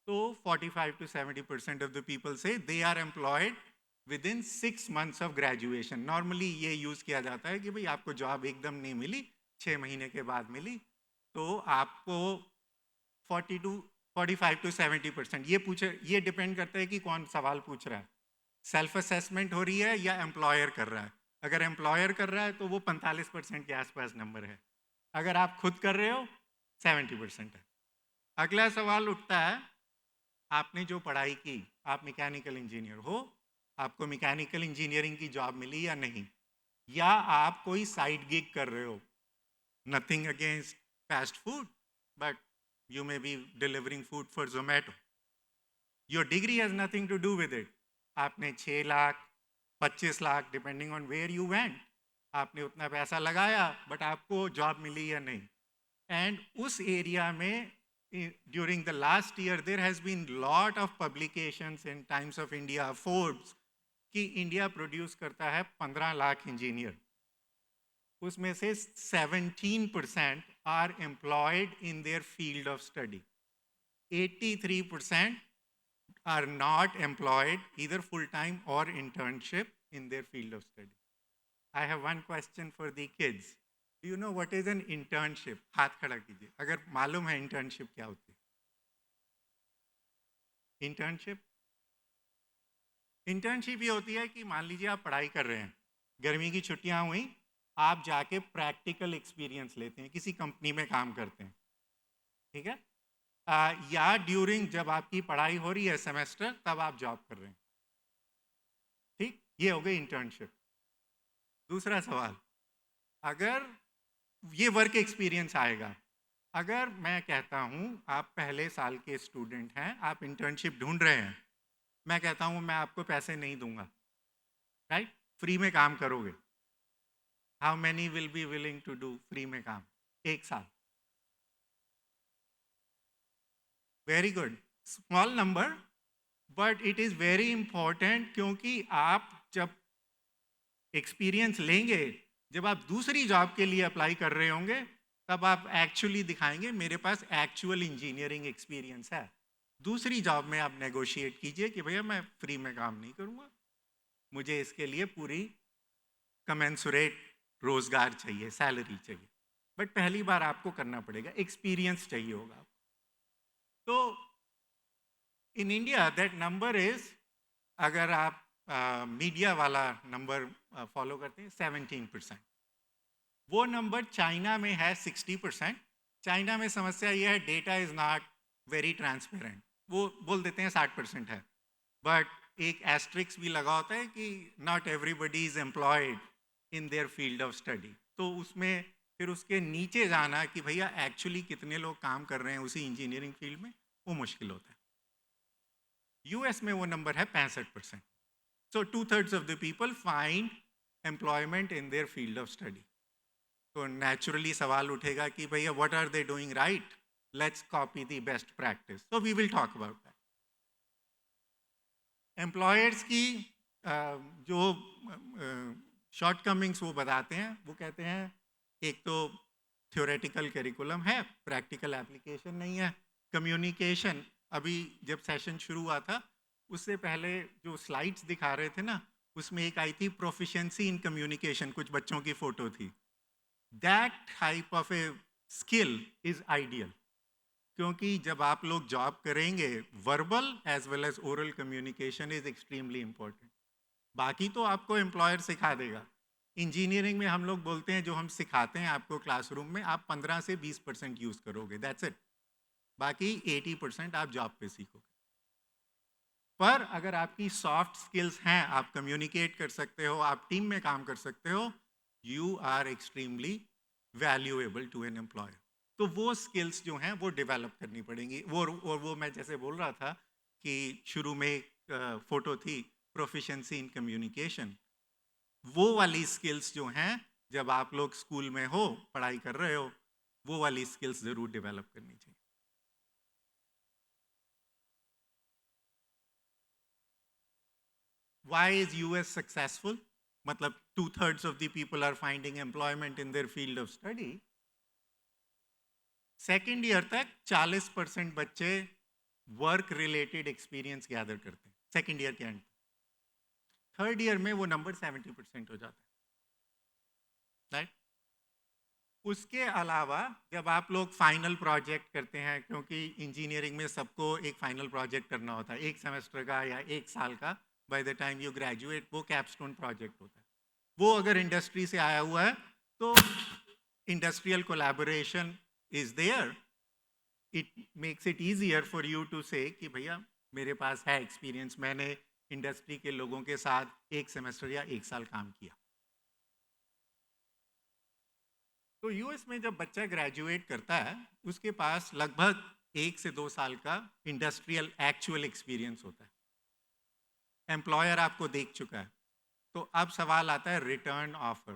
तो 45 to 70% of the people say they are employed within 6 months of graduation. Normally ये use किया जाता है कि भाई आपको जॉब एकदम नहीं मिली, 6 महीने के बाद मिली, तो आपको 45 to 70%। ये डिपेंड करता है कि कौन सवाल पूछ रहा है, सेल्फ असेसमेंट हो रही है या एम्प्लॉयर कर रहा है। अगर एम्प्लॉयर कर रहा है तो वो 45% के आसपास नंबर है, अगर आप खुद कर रहे हो 70% है। अगला सवाल उठता है, आपने जो पढ़ाई की, आप मैकेनिकल इंजीनियर हो, आपको मैकेनिकल इंजीनियरिंग की जॉब मिली या नहीं, या आप कोई साइड गिग कर रहे हो। Nothing against fast food, but you may be delivering food for Zomato. Your degree has nothing to do with it. आपने 6 lakh 25 lakh depending on where you went, आपने उतना पैसा लगाया, बट आपको जॉब मिली या नहीं। एंड उस एरिया में during the last year there has been lot of publications in Times of India, Forbes, कि इंडिया प्रोड्यूस करता है 15 लाख इंजीनियर, उसमें से 17% are employed in their field of study, 83% are not employed either full time or internship in their field of study. I have one question for the kids. Do you know what is an internship? हाथ खड़ा कीजिए अगर मालूम है internship क्या होती है। Internship ये होती है कि मान लीजिए आप पढ़ाई कर रहे हैं, गर्मी की छुट्टियां हुई, आप जाके प्रैक्टिकल एक्सपीरियंस लेते हैं, किसी कंपनी में काम करते हैं, ठीक है, या ड्यूरिंग जब आपकी पढ़ाई हो रही है सेमेस्टर, तब आप जॉब कर रहे हैं, ठीक, ये हो गई इंटर्नशिप। दूसरा सवाल, अगर ये वर्क एक्सपीरियंस आएगा, अगर मैं कहता हूँ आप पहले साल के स्टूडेंट हैं, आप इंटर्नशिप ढूंढ रहे हैं, मैं कहता हूँ मैं आपको पैसे नहीं दूंगा, राइट, फ्री में काम करोगे, how many will be willing to do free में काम 1 साल? Very good, small number, but it is very important, क्योंकि आप जब एक्सपीरियंस लेंगे, जब आप दूसरी जॉब के लिए अप्लाई कर रहे होंगे, तब आप एक्चुअली दिखाएंगे मेरे पास एक्चुअल इंजीनियरिंग एक्सपीरियंस है। दूसरी जॉब में आप नेगोशिएट कीजिए कि भैया मैं फ्री में काम नहीं करूँगा, मुझे इसके लिए पूरी कमेंसुरेट रोजगार चाहिए, सैलरी चाहिए, बट पहली बार आपको करना पड़ेगा, एक्सपीरियंस चाहिए होगा। तो in India that number is, अगर आप मीडिया वाला नंबर फॉलो करते हैं 17%, वो नंबर चाइना में है 60%। चाइना में समस्या ये है data is not very transparent, वो बोल देते हैं 60% है, बट एक एस्ट्रिक्स भी लगा होता है कि not everybody is employed in their field of study, तो उसमें फिर उसके नीचे जाना कि भैया एक्चुअली कितने लोग काम कर रहे हैं उसी इंजीनियरिंग फील्ड में, वो मुश्किल होता है। यूएस में वो नंबर है 65%। So 2/3 of the people find employment in their field of study. तो naturally सवाल उठेगा कि भैया what are they doing right? Let's copy the best practice. So we will talk about that. Employers की जो shortcomings वो बताते हैं, वो कहते हैं एक तो theoretical curriculum है, practical application नहीं है, communication, अभी जब सेशन शुरू हुआ था उससे पहले जो स्लाइड्स दिखा रहे थे ना, उसमें एक आई थी प्रोफिशिएंसी इन कम्युनिकेशन, कुछ बच्चों की फोटो थी। That type of a skill is ideal, क्योंकि जब आप लोग जॉब करेंगे, verbal as well as oral communication is extremely important. बाकी तो आपको एम्प्लॉयर सिखा देगा। इंजीनियरिंग में हम लोग बोलते हैं जो हम सिखाते हैं आपको क्लासरूम में, आप 15 से 20% यूज़ करोगे, दैट्स इट, बाकी 80% आप जॉब पे सीखोगे। पर अगर आपकी सॉफ्ट स्किल्स हैं, आप कम्युनिकेट कर सकते हो, आप टीम में काम कर सकते हो, you are extremely valuable to an employer. तो वो स्किल्स जो हैं वो डेवलप करनी पड़ेंगी। वो मैं जैसे बोल रहा था कि शुरू में एक फोटो थी, प्रोफिशिएंसी इन कम्युनिकेशन, वो वाली स्किल्स जो हैं जब आप लोग स्कूल में हो, पढ़ाई कर रहे हो, वो वाली स्किल्स ज़रूर डेवलप करनी चाहिए। Why is US successful? मतलब 2/3 of the people are finding employment in their field of study. Second year तक 40% बच्चे वर्क रिलेटेड एक्सपीरियंस गैदर करते हैं सेकेंड ईयर के एंड। थर्ड ईयर में वो नंबर 70% हो जाता है, राइट? उसके अलावा जब आप लोग फाइनल प्रोजेक्ट करते हैं, क्योंकि इंजीनियरिंग में सबको एक फाइनल प्रोजेक्ट करना होता है, एक सेमेस्टर का या एक साल का, by the time you graduate वो कैपस्टोन प्रोजेक्ट होता है। वो अगर इंडस्ट्री से आया हुआ है तो industrial collaboration is there, it makes it easier for you to say कि भैया मेरे पास है एक्सपीरियंस, मैंने इंडस्ट्री के लोगों के साथ एक सेमेस्टर या एक साल काम किया। तो यूएस में जब बच्चा ग्रेजुएट करता है उसके पास लगभग 1 से 2 साल का इंडस्ट्रियल एक्चुअल एक्सपीरियंस होता है। एम्प्लॉयर आपको देख चुका है, तो अब सवाल आता है रिटर्न ऑफर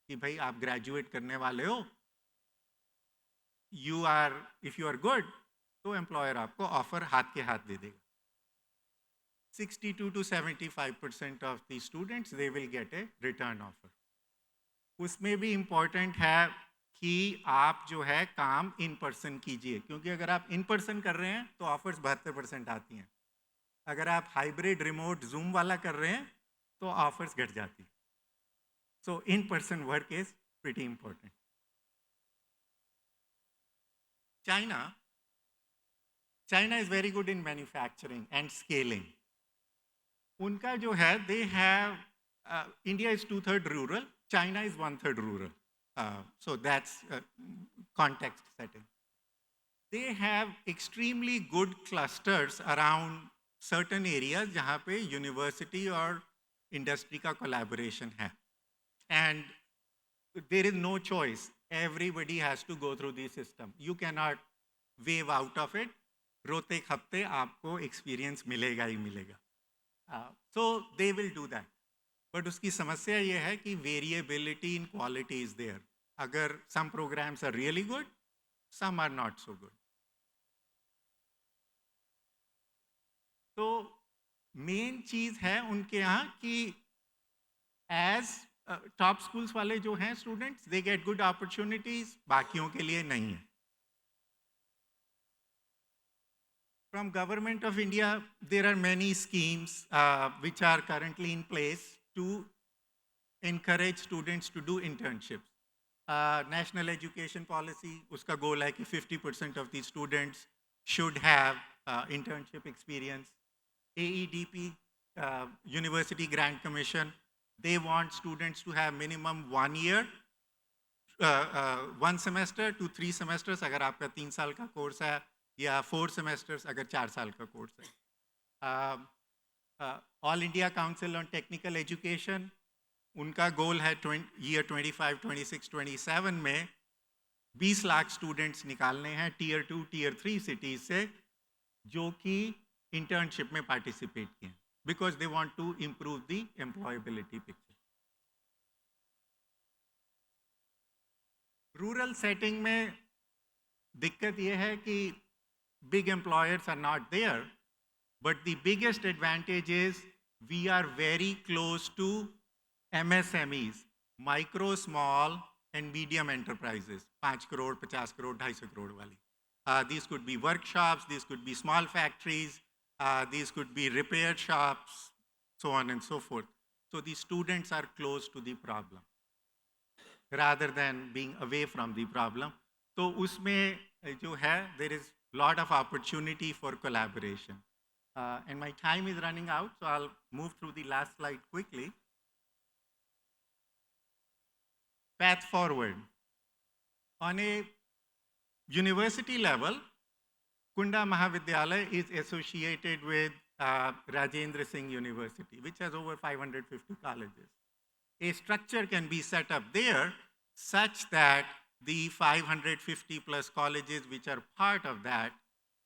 कि भाई आप ग्रेजुएट करने वाले हो, इफ यू आर गुड, तो एम्प्लॉयर आपको ऑफर हाथ के हाथ दे देगा। 62 to 75% of the students they will get A return offer. उसमें भी इम्पॉर्टेंट है कि आप जो है काम इन पर्सन कीजिए, क्योंकि अगर आप इन पर्सन कर रहे हैं तो ऑफर्स 72% आती हैं, अगर आप हाइब्रिड रिमोट जूम वाला कर रहे हैं तो ऑफर्स घट जाती हैं। So in person work is pretty important. China is very good in manufacturing and scaling. उनका जो है they have India is 2/3 rural, China is 1/3 rural. So that's context setting. They have extremely good clusters around certain areas जहाँ पे university और industry का collaboration है. And there is no choice. Everybody has to go through the system. You cannot wave out of it. रोते खपते आपको experience मिलेगा ही मिलेगा. So they will do that. But उसकी समस्या ये है कि variability in quality is there. अगर some programs are really good, some are not so good. तो मेन चीज है उनके यहाँ कि एज टॉप स्कूल्स वाले जो हैं students, they get good opportunities, बाकियों के लिए नहीं है। From Government of India, there are many schemes which are currently in place to encourage students to do internships. National Education Policy, uska goal hai ki 50% of the students should have internship experience. AEDP, University Grant Commission, they want students to have minimum 1 year, 1 semester to 3 semesters अगर आपका 3 साल का course है, या 4 semesters अगर 4 साल का course है। All India council on technical education, उनका गोल है ईयर 25, 26, 27 में 20 लाख स्टूडेंट्स निकालने हैं टीयर 2, टीयर 3 सिटीज से, जो कि इंटर्नशिप में पार्टिसिपेट किए, because they want to improve the employability picture. Rural setting में दिक्कत ये है कि big employers are not there, but the biggest advantage is we are very close to MSMEs, micro, small and medium enterprises, 5 crore, 50 crore, 250 crore wali. These could be workshops, these could be small factories, these could be repair shops, so on and so forth. So the students are close to the problem rather than being away from the problem. तो उसमें जो है there is lot of opportunity for collaboration. And my time is running out, so I'll move through the last slide quickly. Path forward. On a university level, Kunda Mahavidyalaya is associated with Rajendra Singh University, which has over 550 colleges. A structure can be set up there such that the 550 plus colleges which are part of that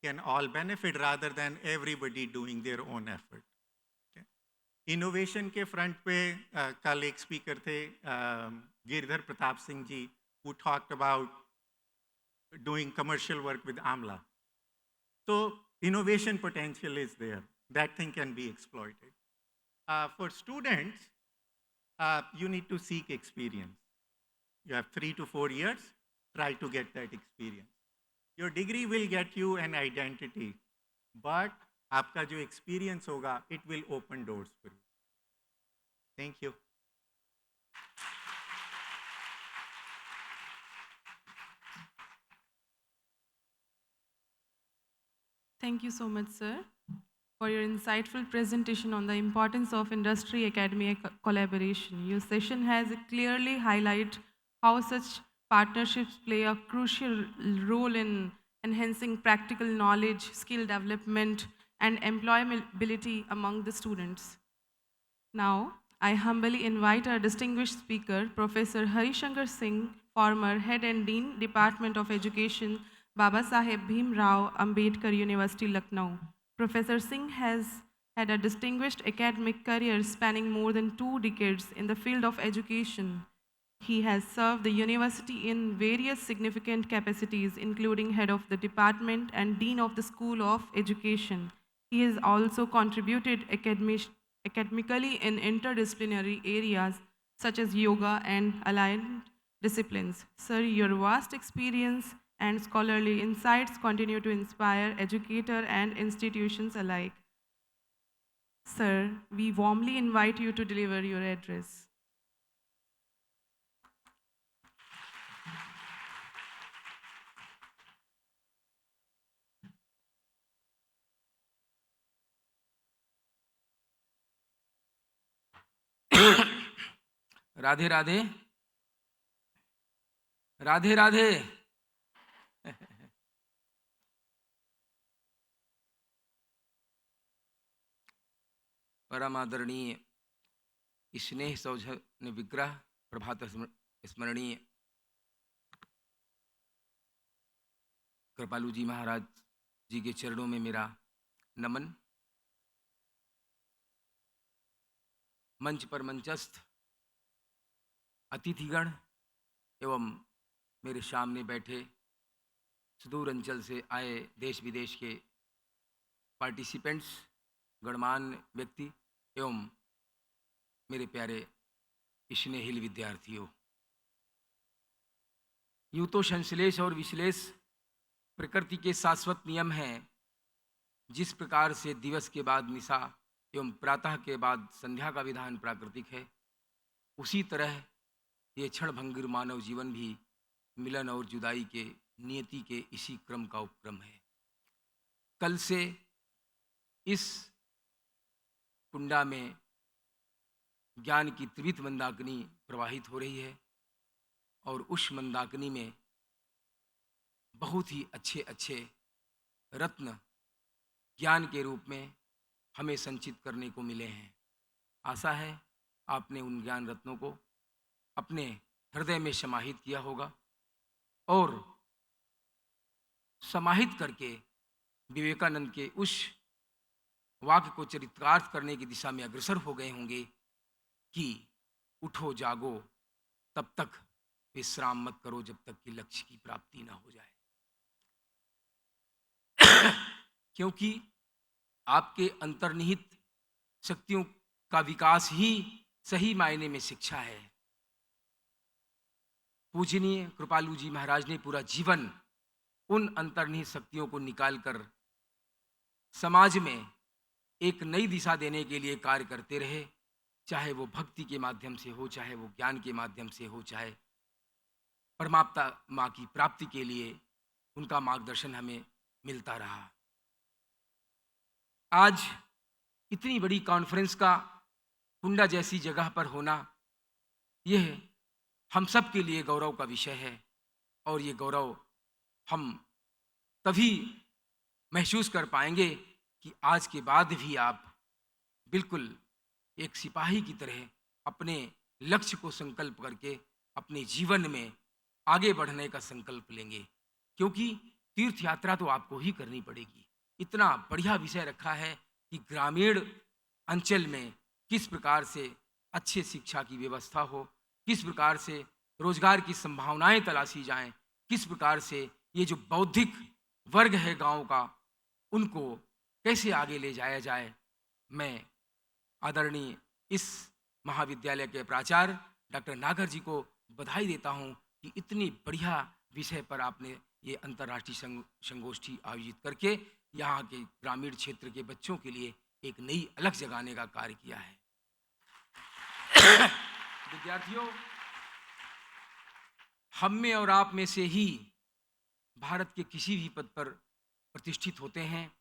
can all benefit rather than everybody doing their own effort. Innovation के front पे कल एक speaker थे Girdhar Pratap Singh ji, who talked about doing commercial work with AMLA. So innovation potential is there. That thing can be exploited. For students, you need to seek experience. You have 3 to 4 years, try to get that experience. Your degree will get you an identity, but आपका जो experience होगा, it will open doors for you. Thank you. Thank you so much, sir, for your insightful presentation on the importance of industry-academia collaboration. Your session has clearly highlighted how such partnerships play a crucial role in enhancing practical knowledge, skill development, and employability among the students. Now, I humbly invite our distinguished speaker, Professor Harishankar Singh, former Head and Dean, Department of Education, Baba Saheb Bhim Rao Ambedkar University, Lucknow. Professor Singh has had a distinguished academic career spanning more than 2 decades in the field of education. He has served the university in various significant capacities, including head of the department and dean of the School of Education. He has also contributed academically in interdisciplinary areas such as yoga and allied disciplines. Sir, your vast experience and scholarly insights continue to inspire educators and institutions alike. Sir, we warmly invite you to deliver your address. Radhe Radhe, Radhe Radhe. परम आदरणीय स्नेह सौजन्य विग्रह प्रभात स्मरणीय कृपालू जी महाराज जी के चरणों में मेरा नमन। मंच पर मंचस्थ अतिथिगण एवं मेरे सामने बैठे सुदूर अंचल से आए देश विदेश के पार्टिसिपेंट्स, गणमान्य व्यक्ति एवं मेरे प्यारे स्नेहिल विद्यार्थियों, यूँ तो संश्लेष और विश्लेष प्रकृति के शाश्वत नियम हैं। जिस प्रकार से दिवस के बाद निशा एवं प्रातः के बाद संध्या का विधान प्राकृतिक है, उसी तरह ये क्षणभंगुर मानव जीवन भी मिलन और जुदाई के नियति के इसी क्रम का उपक्रम है। कल से इस कुंडा में ज्ञान की त्रिविध मंदाकिनी प्रवाहित हो रही है और उस मंदाकिनी में बहुत ही अच्छे अच्छे रत्न ज्ञान के रूप में हमें संचित करने को मिले हैं। आशा है आपने उन ज्ञान रत्नों को अपने हृदय में समाहित किया होगा और समाहित करके विवेकानंद के उस वाक्य को चरितार्थ करने की दिशा में अग्रसर हो गए होंगे कि उठो जागो, तब तक विश्राम मत करो जब तक कि लक्ष्य की प्राप्ति ना हो जाए। क्योंकि आपके अंतर्निहित शक्तियों का विकास ही सही मायने में शिक्षा है। पूजनीय कृपालू जी महाराज ने पूरा जीवन उन अंतर्निहित शक्तियों को निकालकर समाज में एक नई दिशा देने के लिए कार्य करते रहे, चाहे वो भक्ति के माध्यम से हो, चाहे वो ज्ञान के माध्यम से हो, चाहे परमात्मा माँ की प्राप्ति के लिए उनका मार्गदर्शन हमें मिलता रहा। आज इतनी बड़ी कॉन्फ्रेंस का कुंडा जैसी जगह पर होना, यह हम सब के लिए गौरव का विषय है और ये गौरव हम तभी महसूस कर पाएंगे कि आज के बाद भी आप बिल्कुल एक सिपाही की तरह अपने लक्ष्य को संकल्प करके अपने जीवन में आगे बढ़ने का संकल्प लेंगे, क्योंकि तीर्थ यात्रा तो आपको ही करनी पड़ेगी। इतना बढ़िया विषय रखा है कि ग्रामीण अंचल में किस प्रकार से अच्छे शिक्षा की व्यवस्था हो, किस प्रकार से रोजगार की संभावनाएं तलाशी जाएं, किस प्रकार से ये जो बौद्धिक वर्ग है गांव का, उनको कैसे आगे ले जाया जाए। मैं आदरणीय इस महाविद्यालय के प्राचार्य डॉक्टर नागर जी को बधाई देता हूं कि इतनी बढ़िया विषय पर आपने ये अंतर्राष्ट्रीय संगोष्ठी आयोजित करके यहाँ के ग्रामीण क्षेत्र के बच्चों के लिए एक नई अलग जगाने का कार्य किया है। विद्यार्थियों, हम में और आप में से ही भारत के किसी भी पद पर प्रतिष्ठित होते हैं,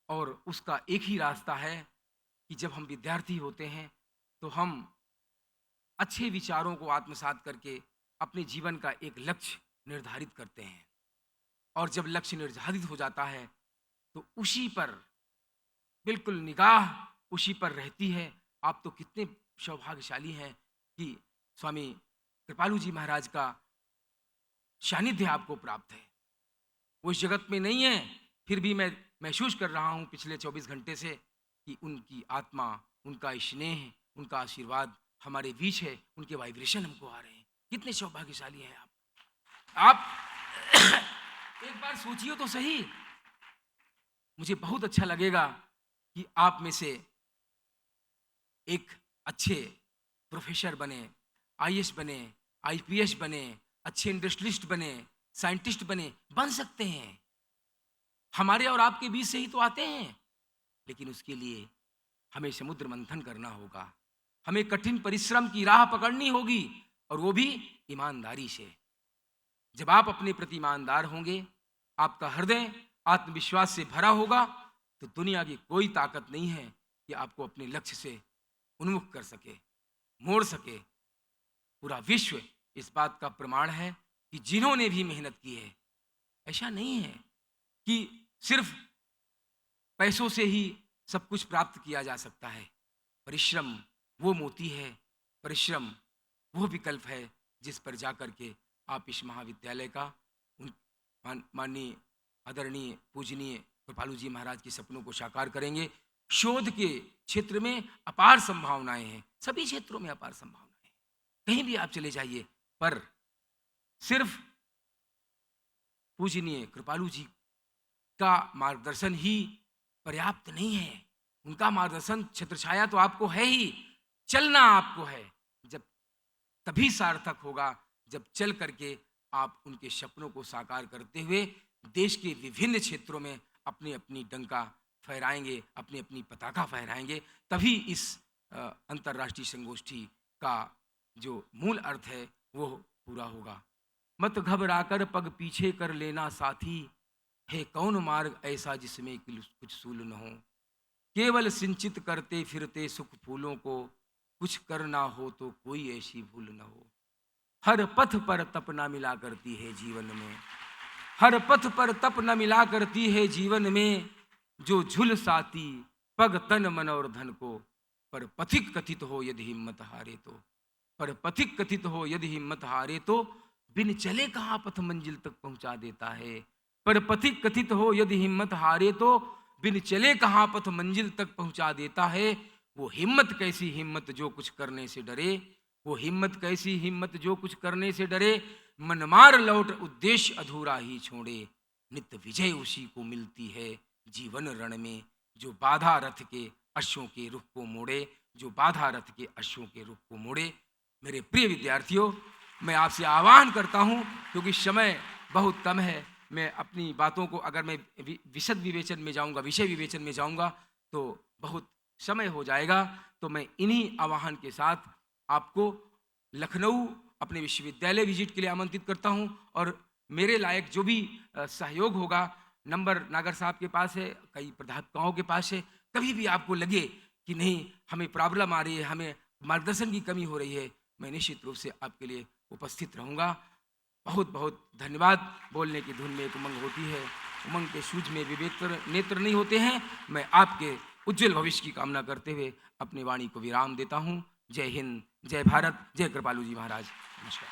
और उसका एक ही रास्ता है कि जब हम विद्यार्थी होते हैं तो हम अच्छे विचारों को आत्मसात करके अपने जीवन का एक लक्ष्य निर्धारित करते हैं, और जब लक्ष्य निर्धारित हो जाता है तो उसी पर बिल्कुल निगाह उसी पर रहती है। आप तो कितने सौभाग्यशाली हैं कि स्वामी कृपालू जी महाराज का सानिध्य आपको प्राप्त है। वो इस जगत में नहीं है, फिर भी मैं महसूस कर रहा हूँ पिछले 24 घंटे से कि उनकी आत्मा, उनका स्नेह, उनका आशीर्वाद हमारे बीच है, उनके वाइब्रेशन हमको आ रहे हैं। कितने सौभाग्यशाली हैं आप एक बार सोचिए तो सही। मुझे बहुत अच्छा लगेगा कि आप में से एक अच्छे प्रोफेसर बने, आईएएस बने, आईपीएस बने, अच्छे इंडस्ट्रियलिस्ट बने, साइंटिस्ट बने, बन सकते हैं। हमारे और आपके बीच से ही तो आते हैं, लेकिन उसके लिए हमें समुद्र मंथन करना होगा, हमें कठिन परिश्रम की राह पकड़नी होगी, और वो भी ईमानदारी से। जब आप अपने प्रति ईमानदार होंगे, आपका हृदय आत्मविश्वास से भरा होगा, तो दुनिया की कोई ताकत नहीं है कि आपको अपने लक्ष्य से उन्मुख कर सके, मोड़ सके। पूरा विश्व इस बात का प्रमाण है कि जिन्होंने भी मेहनत की है, ऐसा नहीं है कि सिर्फ पैसों से ही सब कुछ प्राप्त किया जा सकता है। परिश्रम वो मोती है, परिश्रम वो विकल्प है जिस पर जाकर के आप इस महाविद्यालय का उन माननीय आदरणीय पूजनीय कृपालू जी महाराज के सपनों को साकार करेंगे। शोध के क्षेत्र में अपार संभावनाएं हैं, सभी क्षेत्रों में अपार संभावनाएं हैं, कहीं भी आप चले जाइए। पर सिर्फ पूजनीय कृपालू जी का मार्गदर्शन ही पर्याप्त नहीं है। उनका मार्गदर्शन, छत्रछाया तो आपको है ही, चलना आपको है। जब तभी सार्थक होगा जब चल करके आप उनके सपनों को साकार करते हुए देश के विभिन्न क्षेत्रों में अपनी अपनी डंका फहराएंगे, अपनी अपनी पताका फहराएंगे। तभी इस अंतर्राष्ट्रीय संगोष्ठी का जो मूल अर्थ है वो पूरा होगा। मत घबराकर पग पीछे कर लेना साथी, है कौन मार्ग ऐसा जिसमें कुछ सूल न हो। केवल सिंचित करते फिरते सुख फूलों को, कुछ करना हो तो कोई ऐसी भूल न हो। हर पथ पर तप न मिला करती है जीवन में, हर पथ पर तप न मिला करती है जीवन में। जो झुलसाती पग तन मन और धन को, पर पथिक कथित हो यदि हिम्मत हारे तो। पर पथिक कथित हो यदि हिम्मत हारे तो, बिन चले कहाँ पथ मंजिल तक पहुंचा देता है। पर पथिक कथित हो यदि हिम्मत हारे तो, बिन चले कहाँ पथ मंजिल तक पहुंचा देता है। वो हिम्मत कैसी हिम्मत जो कुछ करने से डरे, वो हिम्मत कैसी हिम्मत जो कुछ करने से डरे। मन मार लौट उद्देश्य अधूरा ही छोड़े, नित्य विजय उसी को मिलती है जीवन रण में। जो बाधा रथ के अश्वों के रुख को मोड़े, जो बाधा रथ के अश्वों के रुख को मोड़े। मेरे प्रिय विद्यार्थियों, मैं आपसे आह्वान करता हूं, क्योंकि समय बहुत कम है। मैं अपनी बातों को अगर मैं विशद विवेचन में जाऊंगा, विषय विवेचन में जाऊंगा तो बहुत समय हो जाएगा। तो मैं इन्हीं आह्वान के साथ आपको लखनऊ अपने विश्वविद्यालय विजिट के लिए आमंत्रित करता हूं, और मेरे लायक जो भी सहयोग होगा, नंबर नागर साहब के पास है, कई प्राध्यापकों के पास है। कभी भी आपको लगे कि नहीं हमें प्रॉब्लम आ रही है, हमें मार्गदर्शन की कमी हो रही है, मैं निश्चित रूप से आपके लिए उपस्थित रहूँगा। बहुत बहुत धन्यवाद। बोलने की धुन में एक उमंग होती है, उमंग के सूझ में विवेक नेत्र नहीं होते हैं। मैं आपके उज्जवल भविष्य की कामना करते हुए अपनी वाणी को विराम देता हूँ। जय हिंद, जय भारत, जय कृपालू जी महाराज। नमस्कार।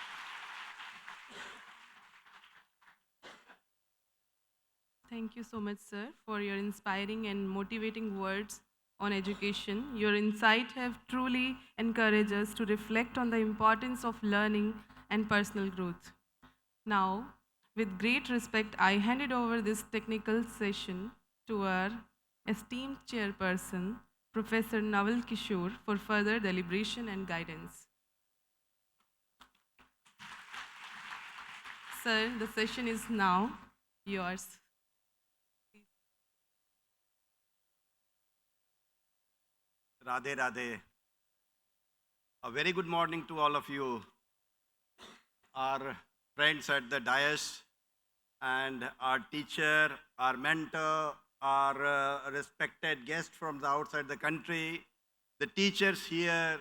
Thank you so much, sir, for your inspiring and motivating words on education. Your insight have truly encouraged us to reflect on the importance of learning and personal growth. Now, with great respect, I handed over this technical session to our esteemed chairperson, Professor Naval Kishore, for further deliberation and guidance. Sir, the session is now yours. Radhe Radhe. A very good morning to all of you, our friends at the dais, and our teacher, our mentor, our respected guest from the outside the country, the teachers here,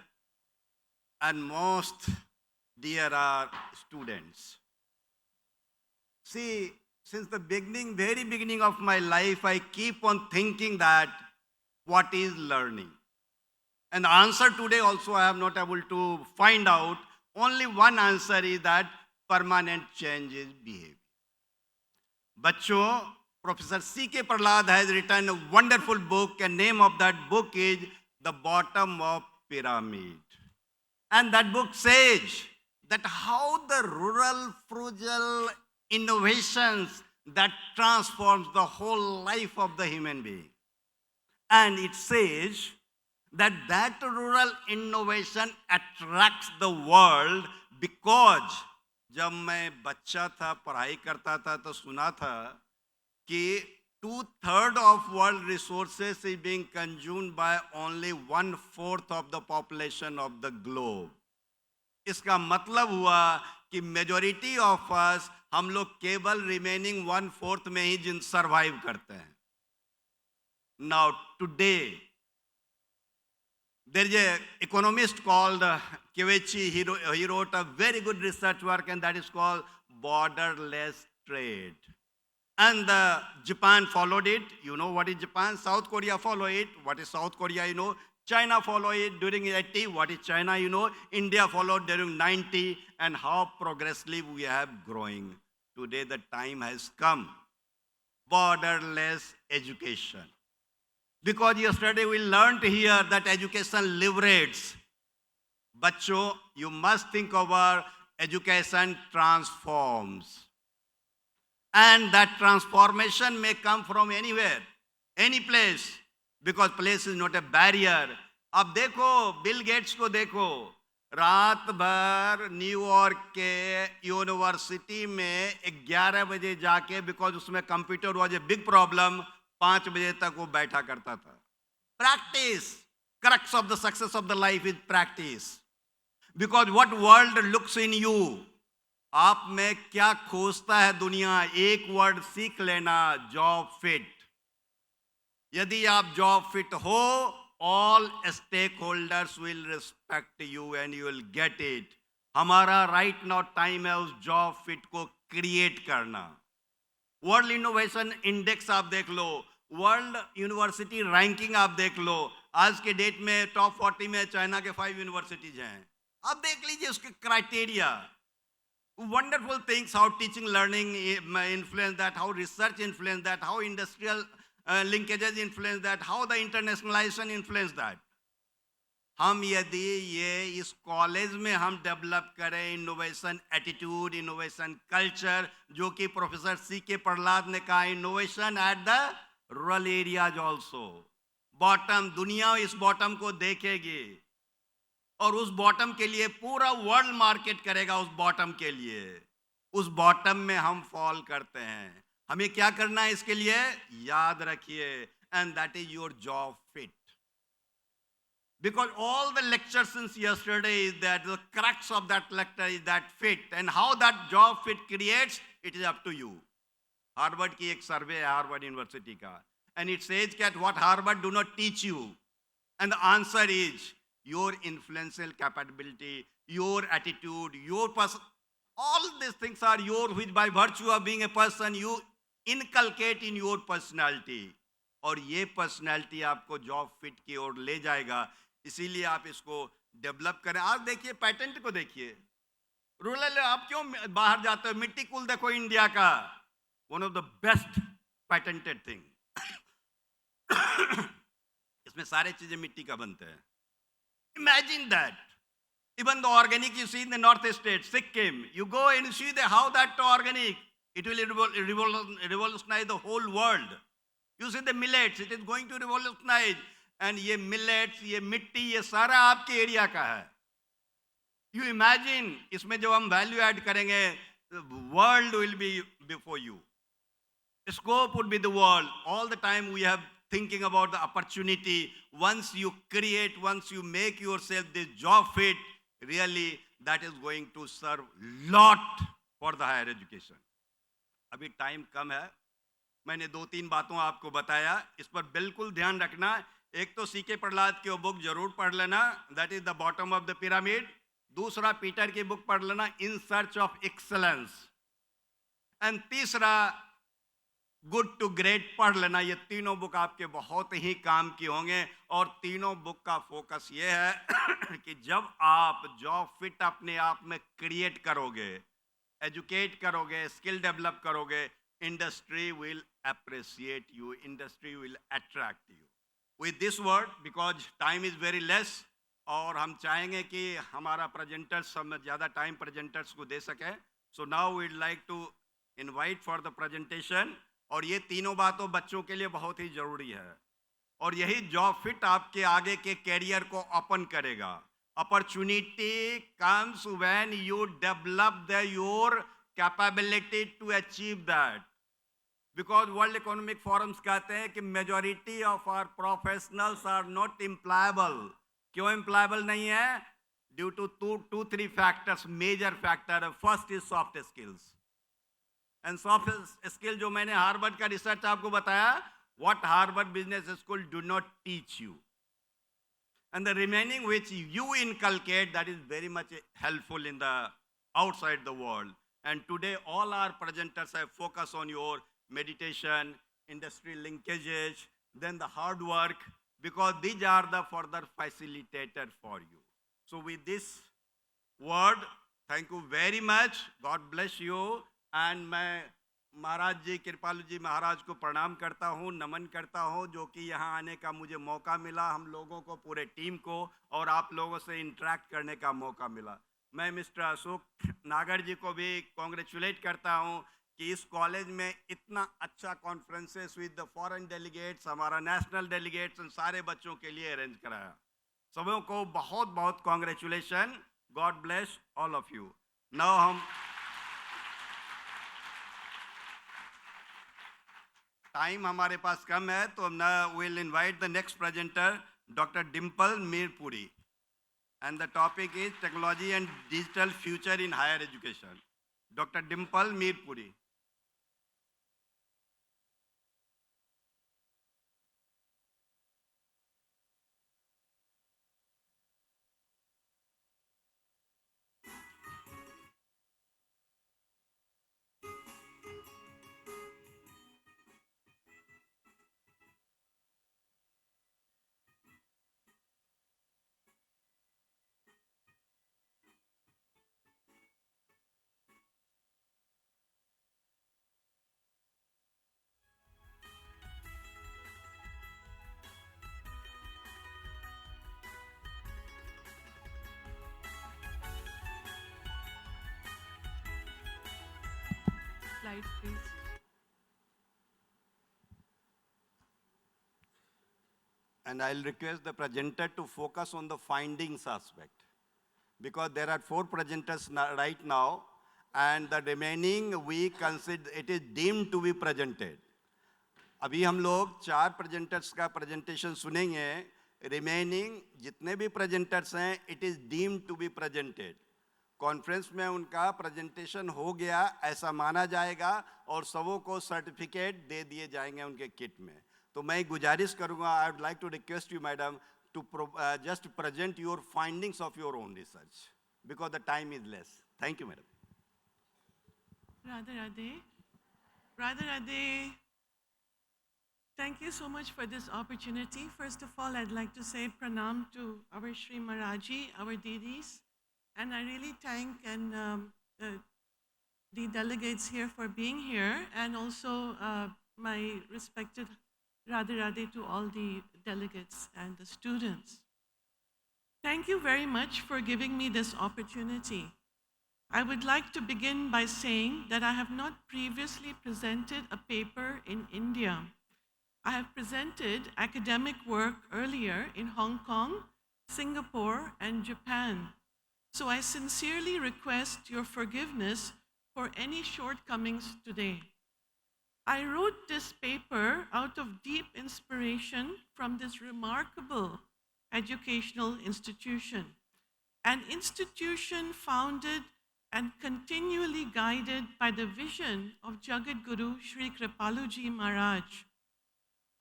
and most dear our students. See, since the beginning, very beginning of my life, I keep on thinking that what is learning? And the answer today also I am not able to find out. Only one answer is that permanent change is behavior. Bachcho, Professor C.K. Prahlad has written a wonderful book, and name of that book is The Bottom of Pyramid. And that book says that how the rural frugal innovations that transforms the whole life of the human being. And it says that rural innovation attracts the world because जब मैं बच्चा था पढ़ाई करता था तो सुना था कि 2/3 of world resources is being consumed by only 1/4 of the population of the globe. इसका मतलब हुआ कि majority of us हम लोग केवल remaining 1/4 में ही जिन survive करते हैं. Now today there is an economist called Keiichi. He wrote a very good research work, and that is called Borderless Trade. And Japan followed it. You know what is Japan? South Korea followed it. What is South Korea? You know. China followed it during 80. What is China? You know. India followed during 90. And how progressively we have growing. Today the time has come. Borderless education. Because yesterday we learned here that education liberates. Bachcho, you must think over education transforms. And that transformation may come from anywhere, any place, because place is not a barrier. अब देखो, Bill Gates को देखो, रात भर New York के university में 11 बजे जाके, बिकॉज उसमें computer was a big problem, 5 बजे तक वो बैठा करता था. Practice. Crux of the success of the life is practice. Because what world looks in you, आप में क्या खोजता है दुनिया, एक वर्ड सीख लेना, जॉब फिट. यदि आप जॉब फिट हो, all stakeholders will respect you and you will get it. हमारा right now time है उस जॉब फिट को क्रिएट करना. वर्ल्ड इनोवेशन इंडेक्स आप देख लो, वर्ल्ड यूनिवर्सिटी रैंकिंग आप देख लो, आज के डेट में टॉप 40 में चाइना के 5 यूनिवर्सिटीज हैं. आप देख लीजिए उसके criteria. Wonderful things, how teaching learning influence that, how research influence that, how industrial linkages influence that, how the internationalization influence that. हम यदि ये इस कॉलेज में हम डेवलप करें इनोवेशन एटीट्यूड, इनोवेशन कल्चर, जो कि प्रोफेसर C.K. प्रहलाद ने कहा, innovation at the rural areas also. Bottom, दुनिया इस बॉटम को देखेगी और उस बॉटम के लिए पूरा वर्ल्ड मार्केट करेगा. उस बॉटम के लिए, उस बॉटम में हम फॉल करते हैं. हमें क्या करना है इसके लिए, याद रखिए, and that is your job fit. Because all the lectures since yesterday is that the crux of that lecture is that fit, and how that job fit creates, it is up to you. Harvard की एक सर्वे है, Harvard university का, and it says that what Harvard do not teach you, and the answer is your influential capability, your attitude, your person. All these things are yours, which by virtue of being a person you inculcate in your personality. और ये personality आपको job fit की ओर ले जाएगा. इसीलिए आप इसको develop करें. आज देखिए पैटेंट को देखिए, रूरल आप क्यों बाहर जाते हो, मिट्टी कुल देखो इंडिया का, one of the best patented thing. इसमें सारे चीजें मिट्टी का बनते हैं. Imagine that. Even the organic you see in the north state, Sikkim, you go and see how that organic, it will revolutionize the whole world. You see the millets, it is going to revolutionize. And ये millets, ये मिट्टी, ये सारा आपके area का है. You imagine, इसमें जब हम value add करेंगे, the world will be before you. Scope would be the world. All the time we have thinking about the opportunity. Once you create, once you make yourself this job fit, really that is going to serve lot for the higher education. अभी time कम है. मैंने 2-3 बातों आपको बताया, इस पर बिल्कुल ध्यान रखना. एक तो सीके प्रहलाद की बुक जरूर पढ़ लेना, that is the bottom of the pyramid. दूसरा पीटर की बुक पढ़ लेना, in search of excellence. And तीसरा गुड टू ग्रेट पढ़ लेना. ये तीनों बुक आपके बहुत ही काम की होंगे. और तीनों बुक का फोकस ये है कि जब आप जॉब फिट अपने आप में क्रिएट करोगे, एजुकेट करोगे, स्किल डेवलप करोगे, industry will appreciate you, industry will attract you. With this word, because time is very less, और हम चाहेंगे कि हमारा प्रेजेंटर्स हम ज़्यादा टाइम प्रेजेंटर्स को दे सकें. So now we'd like to invite for the presentation. और ये तीनों बातों बच्चों के लिए बहुत ही ज़रूरी है. और यही जॉब फिट आपके आगे के कैरियर को ओपन करेगा. Opportunity comes when you develop your capability to achieve that. Because World Economic Forums कहते हैं कि majority of our professionals are not employable. क्यों employable नहीं है? Due to two, three factors, major factor. First is soft skills. And soft skill जो मैंने Harvard का research आपको बताया, what Harvard Business School do not teach you. And the remaining which you inculcate, that is very much helpful in the outside the world. And today all our presenters have focused on your meditation, industry linkages, then the hard work, because these are the further facilitator for you. So with this word, thank you very much. God bless you. And मैं महाराज जी, कृपालु जी महाराज को प्रणाम करता हूँ, नमन करता हूँ, जो कि यहाँ आने का मुझे मौका मिला, हम लोगों को, पूरे टीम को, और आप लोगों से इंटरेक्ट करने का मौका मिला. मैं मिस्टर अशोक नागर जी को भी कॉन्ग्रेचुलेट करता हूँ कि इस कॉलेज में इतना अच्छा conferences with the foreign delegates, हमारा नेशनल डेलीगेट्स, सारे बच्चों के लिए अरेंज कराया. सबों को बहुत बहुत congratulation. God bless all of you. Now हम टाइम हमारे पास कम है, तो ना will invite the next presenter doctor Dimple Mirpuri. And the topic is technology and digital future in higher education. Doctor Dimple Mirpuri. Slides, please. And I'll request the presenter to focus on the findings aspect, because there are 4 presenters right now, and the remaining we consider it is deemed to be presented. अभी हम लोग 4 presenters का presentation सुनेंगे. Remaining जितने भी presenters हैं, it is deemed to be presented. Conference में उनका प्रेजेंटेशन हो गया ऐसा माना जाएगा, और सबों को सर्टिफिकेट दे दिए जाएंगे उनके किट में. तो मैं गुजारिश करूंगा, I would like to request you madam to just present your findings of your own research, because the time is less. Thank you madam. Radhe Radhe. Radhe Radhe. Thank you so much for this opportunity. First of all, I'd like to say pranam to our Shri Maharaji, our Didis, and I really thank the delegates here for being here, and also my respected Radhe Radhe to all the delegates and the students. Thank you very much for giving me this opportunity. I would like to begin by saying that I have not previously presented a paper in India. I have presented academic work earlier in Hong Kong, Singapore, and Japan. So I sincerely request your forgiveness for any shortcomings today. I wrote this paper out of deep inspiration from this remarkable educational institution, an institution founded and continually guided by the vision of Jagat Guru Sri Kripaluji Maharaj.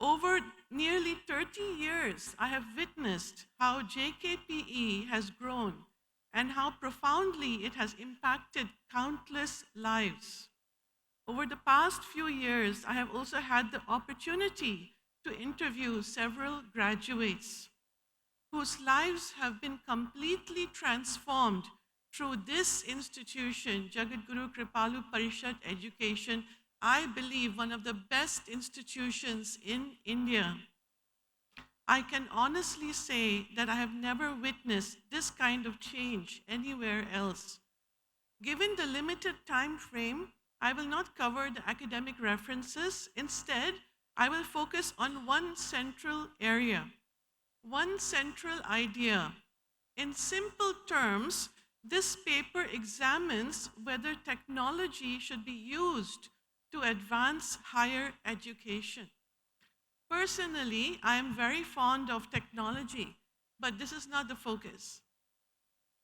Over nearly 30 years, I have witnessed how JKPE has grown and how profoundly it has impacted countless lives. Over the past few years, I have also had the opportunity to interview several graduates whose lives have been completely transformed through this institution, Jagat Guru Kripalu Parishad Education, I believe one of the best institutions in India. I can honestly say that I have never witnessed this kind of change anywhere else. Given the limited time frame, I will not cover the academic references. Instead, I will focus on one central area, one central idea. In simple terms, this paper examines whether technology should be used to advance higher education. Personally, I am very fond of technology, but this is not the focus.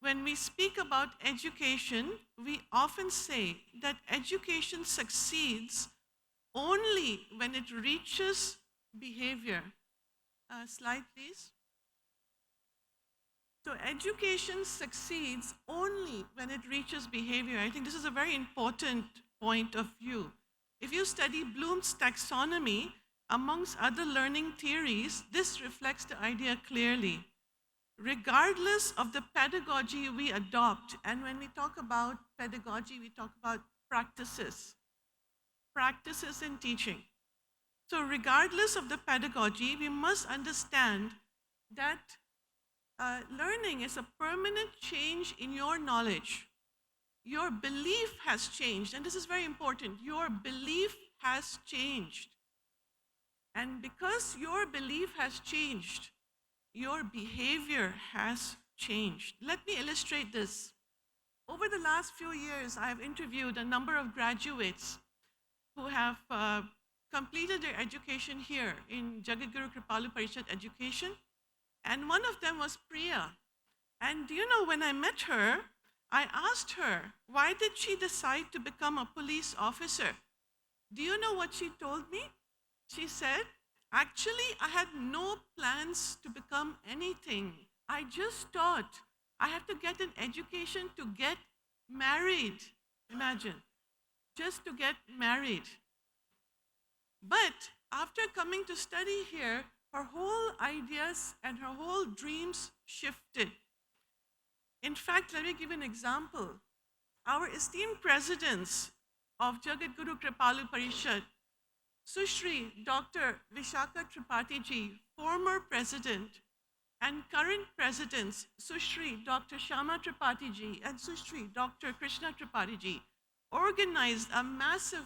When we speak about education, we often say that education succeeds only when it reaches behavior. Slide, please. So education succeeds only when it reaches behavior. I think this is a very important point of view. If you study Bloom's taxonomy, amongst other learning theories, this reflects the idea clearly. Regardless of the pedagogy we adopt, and when we talk about pedagogy, we talk about practices in teaching. So regardless of the pedagogy, we must understand that learning is a permanent change in your knowledge. Your belief has changed, and this is very important. Your belief has changed. And because your belief has changed, your behavior has changed. Let me illustrate this. Over the last few years, I have interviewed a number of graduates who have completed their education here in Jagat Guru Kripalu Parishad Education. And one of them was Priya. And do you know, when I met her, I asked her, why did she decide to become a police officer? Do you know what she told me? She said, actually, I had no plans to become anything. I just thought I had to get an education to get married. Imagine, just to get married. But after coming to study here, her whole ideas and her whole dreams shifted. In fact, let me give an example. Our esteemed presidents of Jagat Guru Kripalu Parishad, Sushri Dr. Vishaka Tripathi ji, former president, and current presidents, Sushri Dr. Shama Tripathi ji and Sushri Dr. Krishna Tripathi ji, organized a massive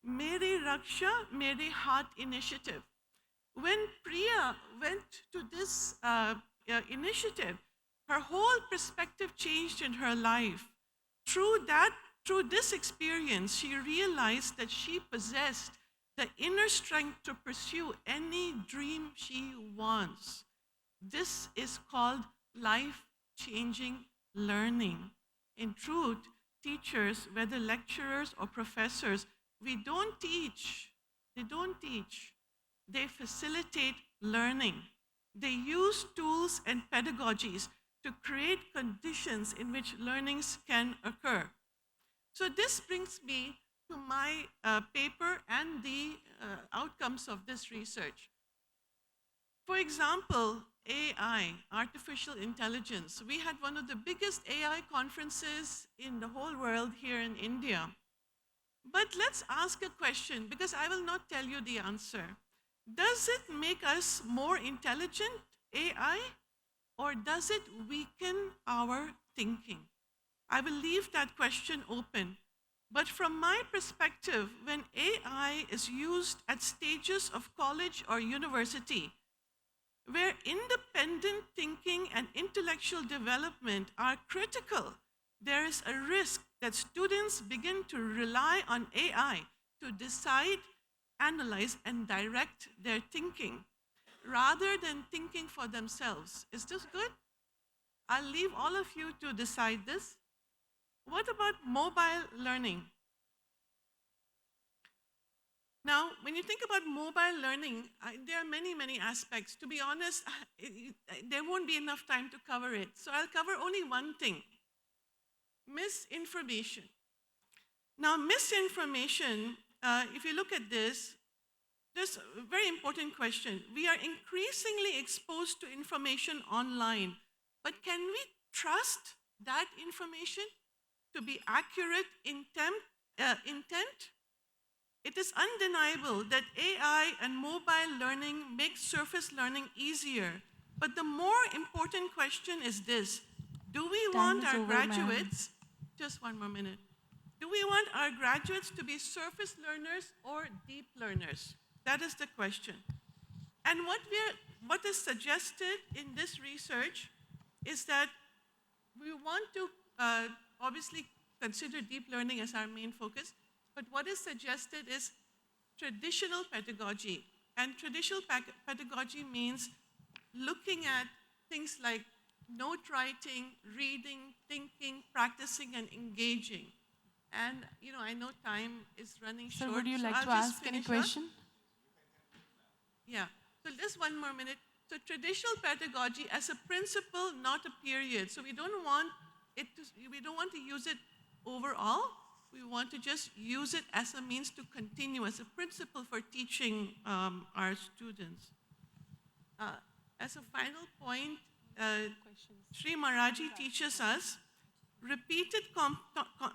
Mere Raksha, Mere Heart initiative. When Priya went to this initiative, her whole perspective changed in her life. Through this experience, she realized that she possessed the inner strength to pursue any dream she wants. This is called life-changing learning. In truth, teachers, whether lecturers or professors, we don't teach. They don't teach. They facilitate learning. They use tools and pedagogies to create conditions in which learnings can occur. So this brings me to my paper and the outcomes of this research. For example, AI, artificial intelligence. We had one of the biggest AI conferences in the whole world here in India. But let's ask a question because I will not tell you the answer. Does it make us more intelligent, AI, or does it weaken our thinking? I will leave that question open. But from my perspective, when AI is used at stages of college or university, where independent thinking and intellectual development are critical, there is a risk that students begin to rely on AI to decide, analyze, and direct their thinking rather than thinking for themselves. Is this good? I'll leave all of you to decide this. What about mobile learning? Now, when you think about mobile learning, there are many, many aspects. To be honest, there won't be enough time to cover it. So I'll cover only one thing: misinformation. Now, misinformation, if you look at this, there's a very important question. We are increasingly exposed to information online, but can we trust that information to be accurate intent? It is undeniable that AI and mobile learning make surface learning easier. But the more important question is this: do we Time want is our over, ma'am. graduates, just one more minute, do we want our graduates to be surface learners or deep learners? That is the question. And what is suggested in this research is that we want to obviously consider deep learning as our main focus, but what is suggested is traditional pedagogy. And traditional pedagogy means looking at things like note writing, reading, thinking, practicing, and engaging. And I know time is running Sir, short. would you so like I'll to just ask any finish up. question? Yeah. So just one more minute. So traditional pedagogy as a principle, not a period. So we don't want to use it overall. We want to just use it as a means to continue, as a principle for teaching our students. As a final point, Sri Maharaji teaches us repeated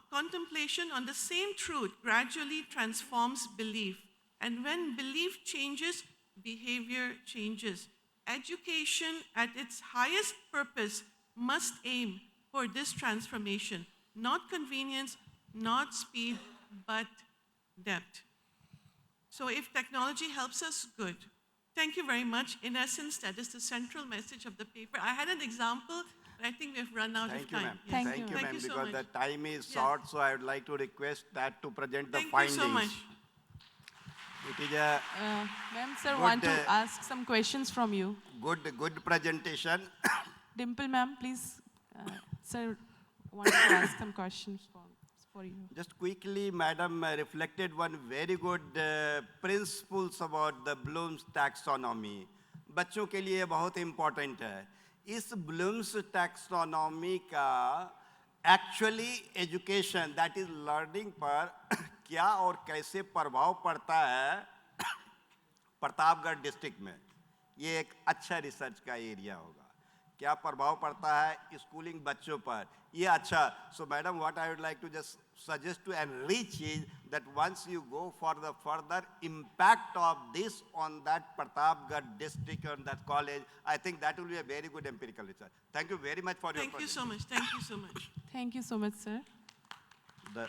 contemplation on the same truth gradually transforms belief. And when belief changes, behavior changes. Education at its highest purpose must aim for this transformation, not convenience, not speed, but depth. So if technology helps us, good. Thank you very much. In essence, that is the central message of the paper. I had an example, but I think we've run out Thank of you, time. ma'am. Yes. Thank Thank you. you, Thank ma'am, you so because much. the time is Yeah. short, so I would like to request that to present the Thank findings. you so much. It is a Ma'am, sir, Good, want to ask some questions from you. good presentation. Dimple, ma'am, please. Sir, want to ask some questions for you. Just quickly, madam reflected one very good principles about the Bloom's taxonomy. बच्चों के लिए बहुत important है. इस Bloom's taxonomy का actually education, that is learning पर क्या और कैसे प्रभाव पड़ता है प्रतापगढ़ डिस्ट्रिक्ट में, ये एक अच्छा रिसर्च का एरिया होगा. क्या प्रभाव पड़ता है स्कूलिंग बच्चों पर, ये अच्छा. So madam, what I would like to just suggest to enrich is that once you go for the further impact of this on that Pratapgarh district or that college, I think that will be a very good empirical research. Thank you very much for your Thank you so much. Thank you so much. Thank you so much, sir. The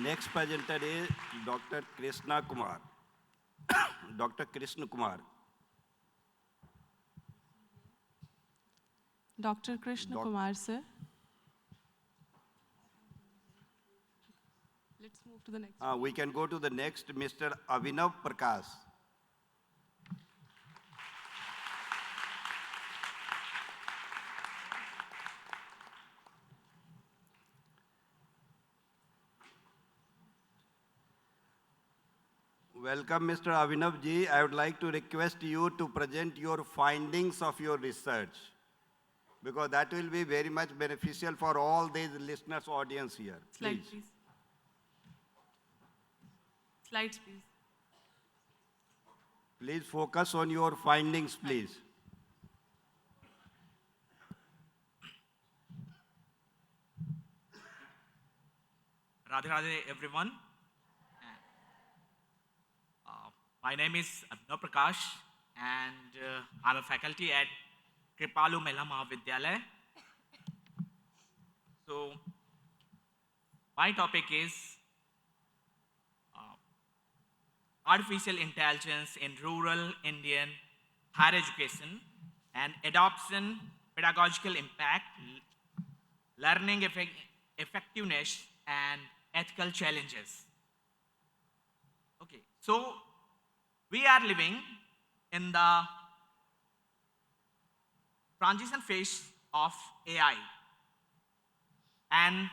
next presenter is Dr. Krishna Kumar. Dr. Krishna Kumar. Dr. Krishna Kumar, sir. Let's move to the next. We can go to the next, Mr. Abhinav Prakash. Welcome, Mr. Abhinav ji. I would like to request you to present your findings of your research, because that will be very much beneficial for all these listeners' audience here. Slide, Please. please. Slides, please. Please focus on your findings, please. Radhe Radhe everyone. My name is Abhinav Prakash and I'm a faculty at Kripalu Mehla Mahavidyalaya. So my topic is artificial intelligence in rural Indian higher education and adoption, pedagogical impact, learning effectiveness and ethical challenges. Okay, so we are living in the transition phase of AI, an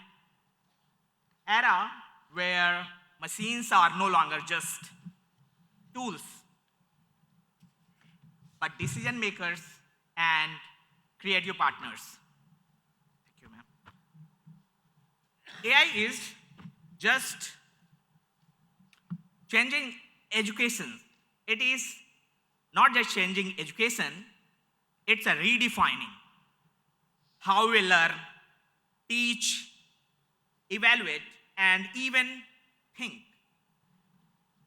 era where machines are no longer just tools, but decision makers and creative partners. Thank you, ma'am. AI is just changing education. It is not just changing education, it's a redefining how we learn, teach, evaluate, and even think.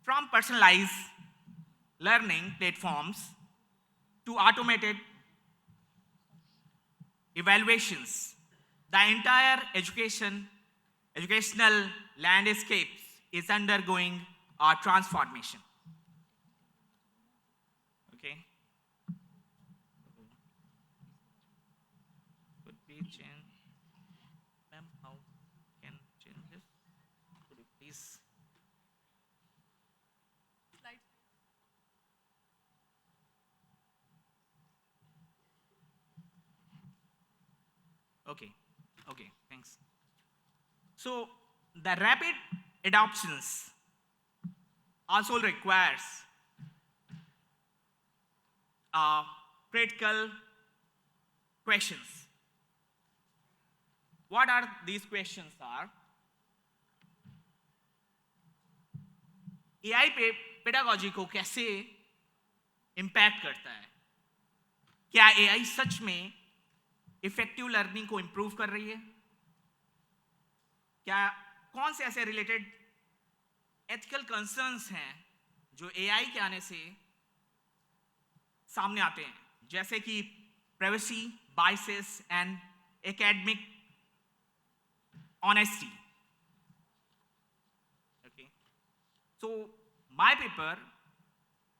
From personalized learning platforms to automated evaluations, the entire educational landscape is undergoing a transformation. Okay. Could we change, ma'am? How can change this? Could you please? Okay, okay, thanks. So the rapid adoptions also requires critical questions. What are these questions are? AI पे pedagogy को कैसे impact करता है? क्या AI सच में effective learning को improve कर रही है? क्या कौन से ऐसे रिलेटेड एथिकल कंसर्न्स हैं जो AI के आने से सामने आते हैं, जैसे कि privacy, biases and academic honesty? Okay, so my paper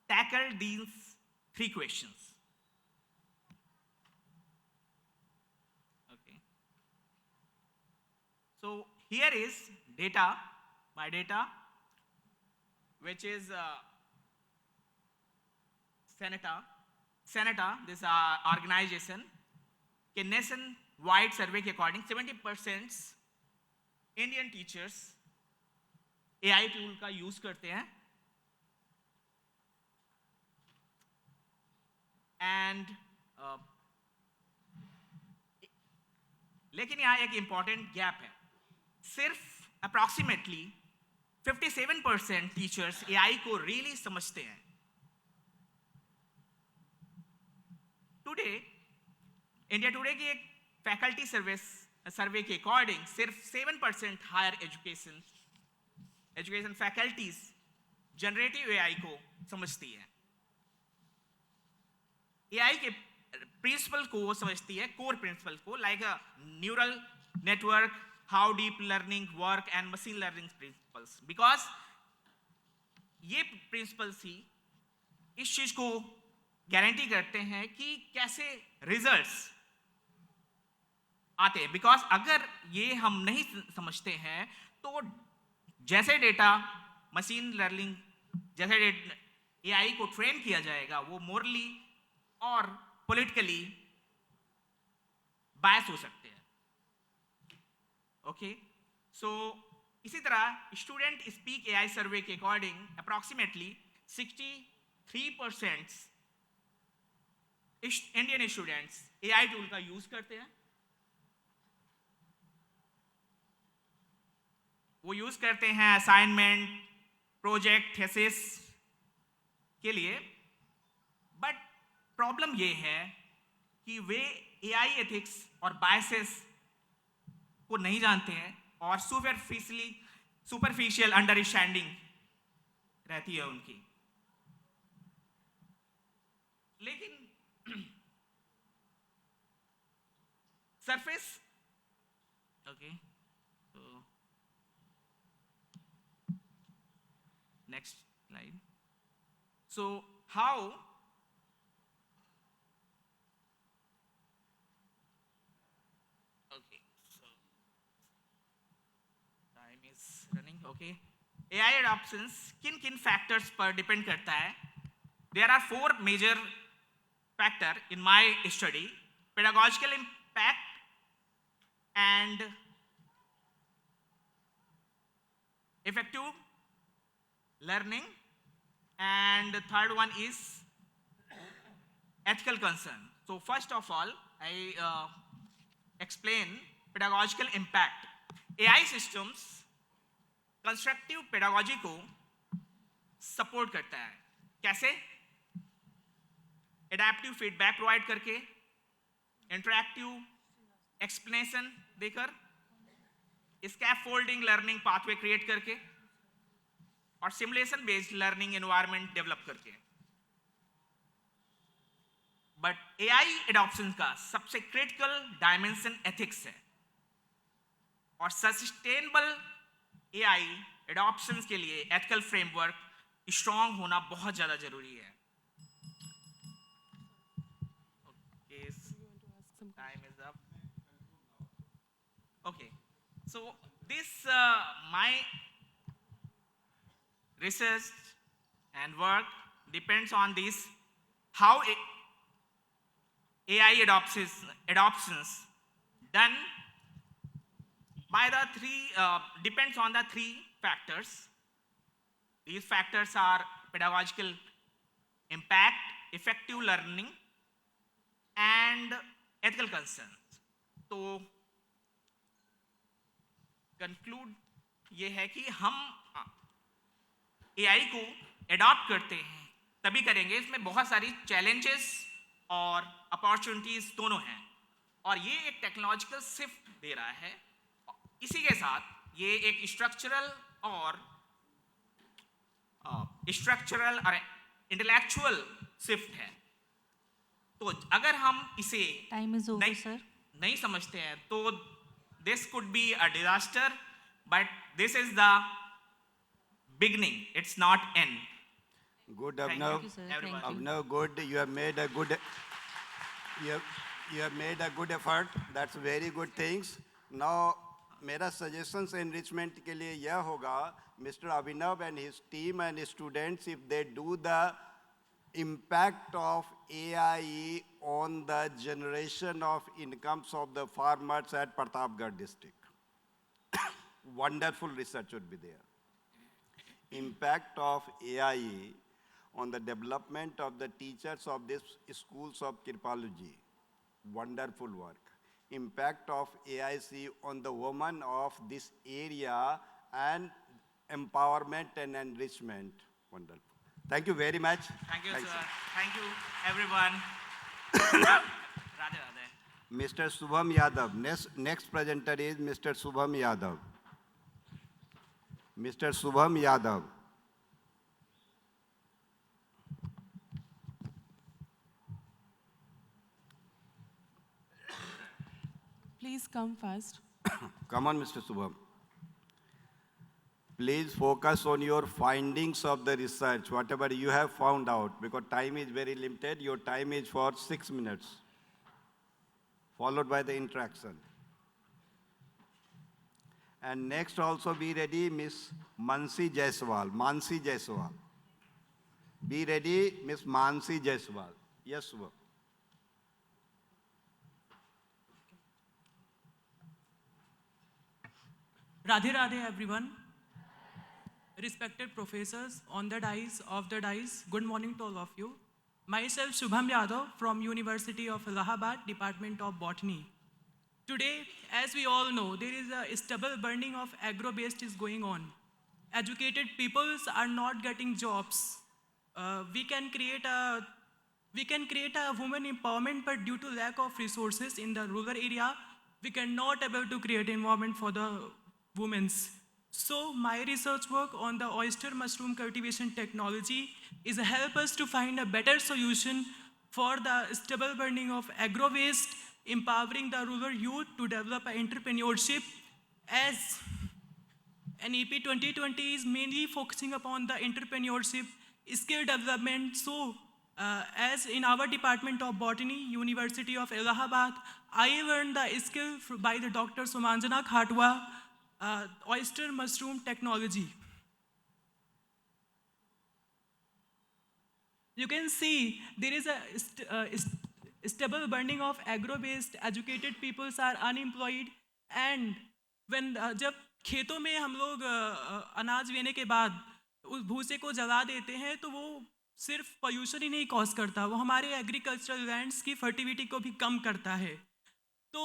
tackled these three questions. Okay, so here is data, my data, which is Senata, this organization के nationwide survey के according 70% Indian teachers AI tool का use करते हैं, and लेकिन यहाँ एक important gap है. सिर्फ approximately 57% teachers AI को really समझते हैं. Today, India Today की एक faculty survey के according सिर्फ 7% higher education faculties generative AI को समझती है. AI के principle को वो समझती है, core principle को, like a neural network, how deep learning work and machine learning principles, because ये principles ही इस चीज को गारंटी करते हैं कि कैसे रिजल्ट्स आते हैं. बिकॉज अगर ये हम नहीं समझते हैं तो जैसे डेटा मशीन लर्निंग, जैसे AI को ट्रेन किया जाएगा, वो मोरली और पॉलिटिकली बायस हो सकते हैं. ओके, सो इसी तरह स्टूडेंट स्पीक AI सर्वे के according approximately 63% Indian students AI tool का यूज करते हैं. वो यूज करते हैं असाइनमेंट, प्रोजेक्ट, थीसिस के लिए. बट प्रॉब्लम ये है कि वे AI एथिक्स और बायसेस को नहीं जानते हैं और सुपरफिशियली सुपरफिशियल अंडरस्टैंडिंग रहती है उनकी। लेकिन सरफेस, ओके, तो next slide. So how running, okay. AI adoptions किन किन फैक्टर्स पर डिपेंड करता है? There are 4 major factor in my study: pedagogical impact and effective learning, and the third one is ethical concern. So first of all, I explain pedagogical impact. AI systems constructive pedagogy को support करता है। कैसे? Adaptive feedback provide करके, interactive explanation देकर, scaffolding learning pathway create करके, और simulation based learning environment develop करके। But AI adoption का सबसे क्रिटिकल डायमेंशन एथिक्स है, और सस्टेनेबल एआई एडॉप्शंस के लिए एथिकल फ्रेमवर्क स्ट्रांग होना बहुत ज़्यादा जरूरी है। Okay, time is up. Okay, so this my research and work depends on this, how AI adoptions done by the depends on the 3 factors. These factors are pedagogical impact, effective learning, and ethical concerns. तो conclude ये है कि हम AI को adopt करते हैं तभी करेंगे, इसमें बहुत सारी challenges और opportunities दोनों हैं, और ये एक टेक्नोलॉजिकल शिफ्ट दे रहा है। इसी के साथ ये एक स्ट्रक्चरल और इंटेलेक्चुअल शिफ्ट है। तो अगर हम इसे नहीं समझते हैं तो this could be a disaster, but this is the beginning, it's not and. Good, Abhinav. Abhinav, good. You have made a good. You have made a good effort. That's very good things. Now, मेरा suggestions enrichment के लिए यह होगा, mister Abhinav and his team and students, if they do the impact of AI on the generation of incomes of the farmers at Pratapgarh district. Wonderful research would be there. Impact of AI on the development of the teachers of these schools of Kripaluji. Wonderful work. Impact of AIC on the women of this area and empowerment and enrichment. Wonderful. Thank you very much. Thank you, Thanks, sir. Thank you, everyone. Radhe Radhe. Mr. Subham Yadav. Next presenter is Mr. Subham Yadav. Mr. Subham Yadav. Please come first. Come on, Mr. Subham. Please focus on your findings of the research, whatever you have found out, because time is very limited. Your time is for 6 minutes, followed by the interaction. And next also be ready, Miss Mansi Jaiswal. Mansi Jaiswal. Be ready, Miss Mansi Jaiswal. Yes, sir. Radhe Radhe everyone. Respected professors on the dais, off the dais, good morning to all of you. Myself Shubham Yadav from University of Allahabad, Department of Botany. Today, as we all know, there is a stubble burning of agro-waste is going on. Educated peoples are not getting jobs. We can create a women empowerment, but due to lack of resources in the rural area, we cannot able to create environment for the women's. So my research work on the oyster mushroom cultivation technology is a help us to find a better solution for the stubble burning of agro waste, empowering the rural youth to develop entrepreneurship. As NEP 2020 is mainly focusing upon the entrepreneurship skill development. So as in our department of botany, University of Allahabad, I learned the skill by the Dr. Sumanjana Khatwa, oyster mushroom technology. You can see there is a stable burning of agro waste. Educated peoples are unemployed, and when जब खेतों में हम लोग अनाज लेने के बाद उस भूसे को जला देते हैं तो वो सिर्फ पोल्यूशन ही नहीं कॉज करता, वो हमारे एग्रीकल्चरल लैंड्स की फर्टिलिटी को भी कम करता है। तो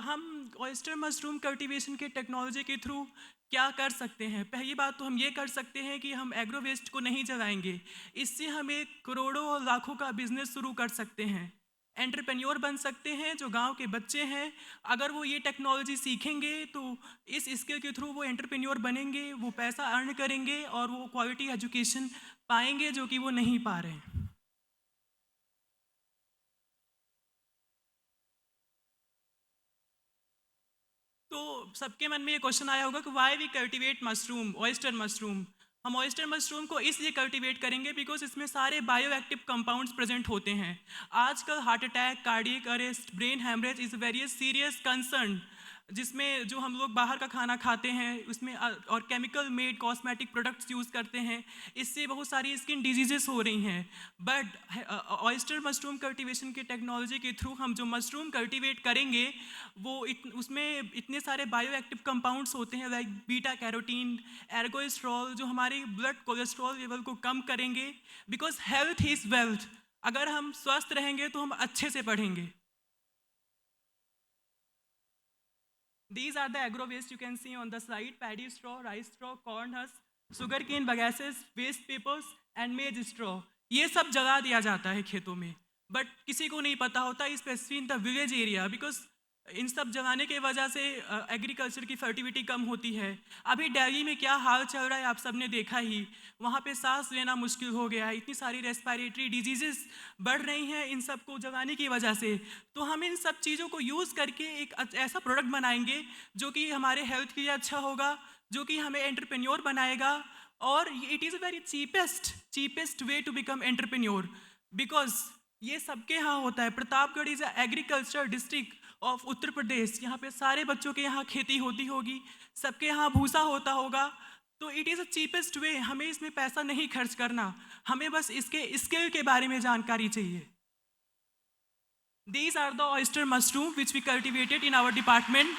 हम ऑयस्टर मशरूम कल्टीवेशन के टेक्नोलॉजी के थ्रू क्या कर सकते हैं? पहली बात तो हम ये कर सकते हैं कि हम एग्रो वेस्ट को नहीं जलाएंगे। इससे हम एक करोड़ों और लाखों का बिजनेस शुरू कर सकते हैं, एंटरप्रेन्योर बन सकते हैं। जो गांव के बच्चे हैं, अगर वो ये टेक्नोलॉजी सीखेंगे तो इस स्किल के थ्रू वो एंटरप्रेन्योर बनेंगे, वो पैसा अर्न करेंगे और वो क्वालिटी एजुकेशन पाएंगे जो कि वो नहीं पा रहे हैं। तो सबके मन में ये क्वेश्चन आया होगा कि why we cultivate mushroom, oyster mushroom. हम ऑयस्टर मशरूम को इसलिए कल्टिवेट करेंगे बिकॉज इसमें सारे बायो एक्टिव कंपाउंड्स प्रेजेंट होते हैं। आजकल heart attack, cardiac arrest, brain haemorrhage is a very serious concern, जिसमें जो हम लोग बाहर का खाना खाते हैं उसमें और chemical made cosmetic products use करते हैं, इससे बहुत सारी स्किन डिजीजेस हो रही हैं। बट ऑयस्टर मशरूम कल्टीवेशन की टेक्नोलॉजी के थ्रू हम जो मशरूम कल्टीवेट करेंगे वो उसमें इतने सारे बायो एक्टिव कंपाउंड्स होते हैं लाइक बीटा कैरोटीन, एर्गोस्ट्रॉल, जो हमारे ब्लड कोलेस्ट्रॉल लेवल को कम करेंगे। बिकॉज हेल्थ इज़ वेल्थ, अगर हम स्वस्थ रहेंगे तो हम अच्छे से पढ़ेंगे। These are the agro waste you can see on the slide: paddy straw, rice straw, corn husk, sugarcane bagases, waste papers and maize straw. ये सब जला दिया जाता है खेतों में, बट किसी को नहीं पता होता specially in the village area, because in सब जलाने की वजह से एग्रीकल्चर की फर्टिलिटी कम होती है। अभी दिल्ली में क्या हाल चल रहा है आप सब ने देखा ही, वहाँ पे सांस लेना मुश्किल हो गया है, इतनी सारी रेस्पिरेटरी डिजीजेस बढ़ रही हैं इन सब को जलाने की वजह से। तो हम इन सब चीज़ों को यूज़ करके एक ऐसा प्रोडक्ट बनाएंगे जो कि हमारे हेल्थ के लिए अच्छा होगा, जो कि हमें एंटरप्रेन्योर बनाएगा, और it is a very cheapest way to become entrepreneur, because ये सबके यहाँ होता है। Pratapgarh is a agriculture district of Uttar Pradesh, यहाँ पे सारे बच्चों के यहाँ खेती होती होगी, सबके यहाँ भूसा होता होगा, तो it is a cheapest way. हमें इसमें पैसा नहीं खर्च करना, हमें बस इसके स्किल के बारे में जानकारी चाहिए। These are the oyster mushroom which we cultivated in our department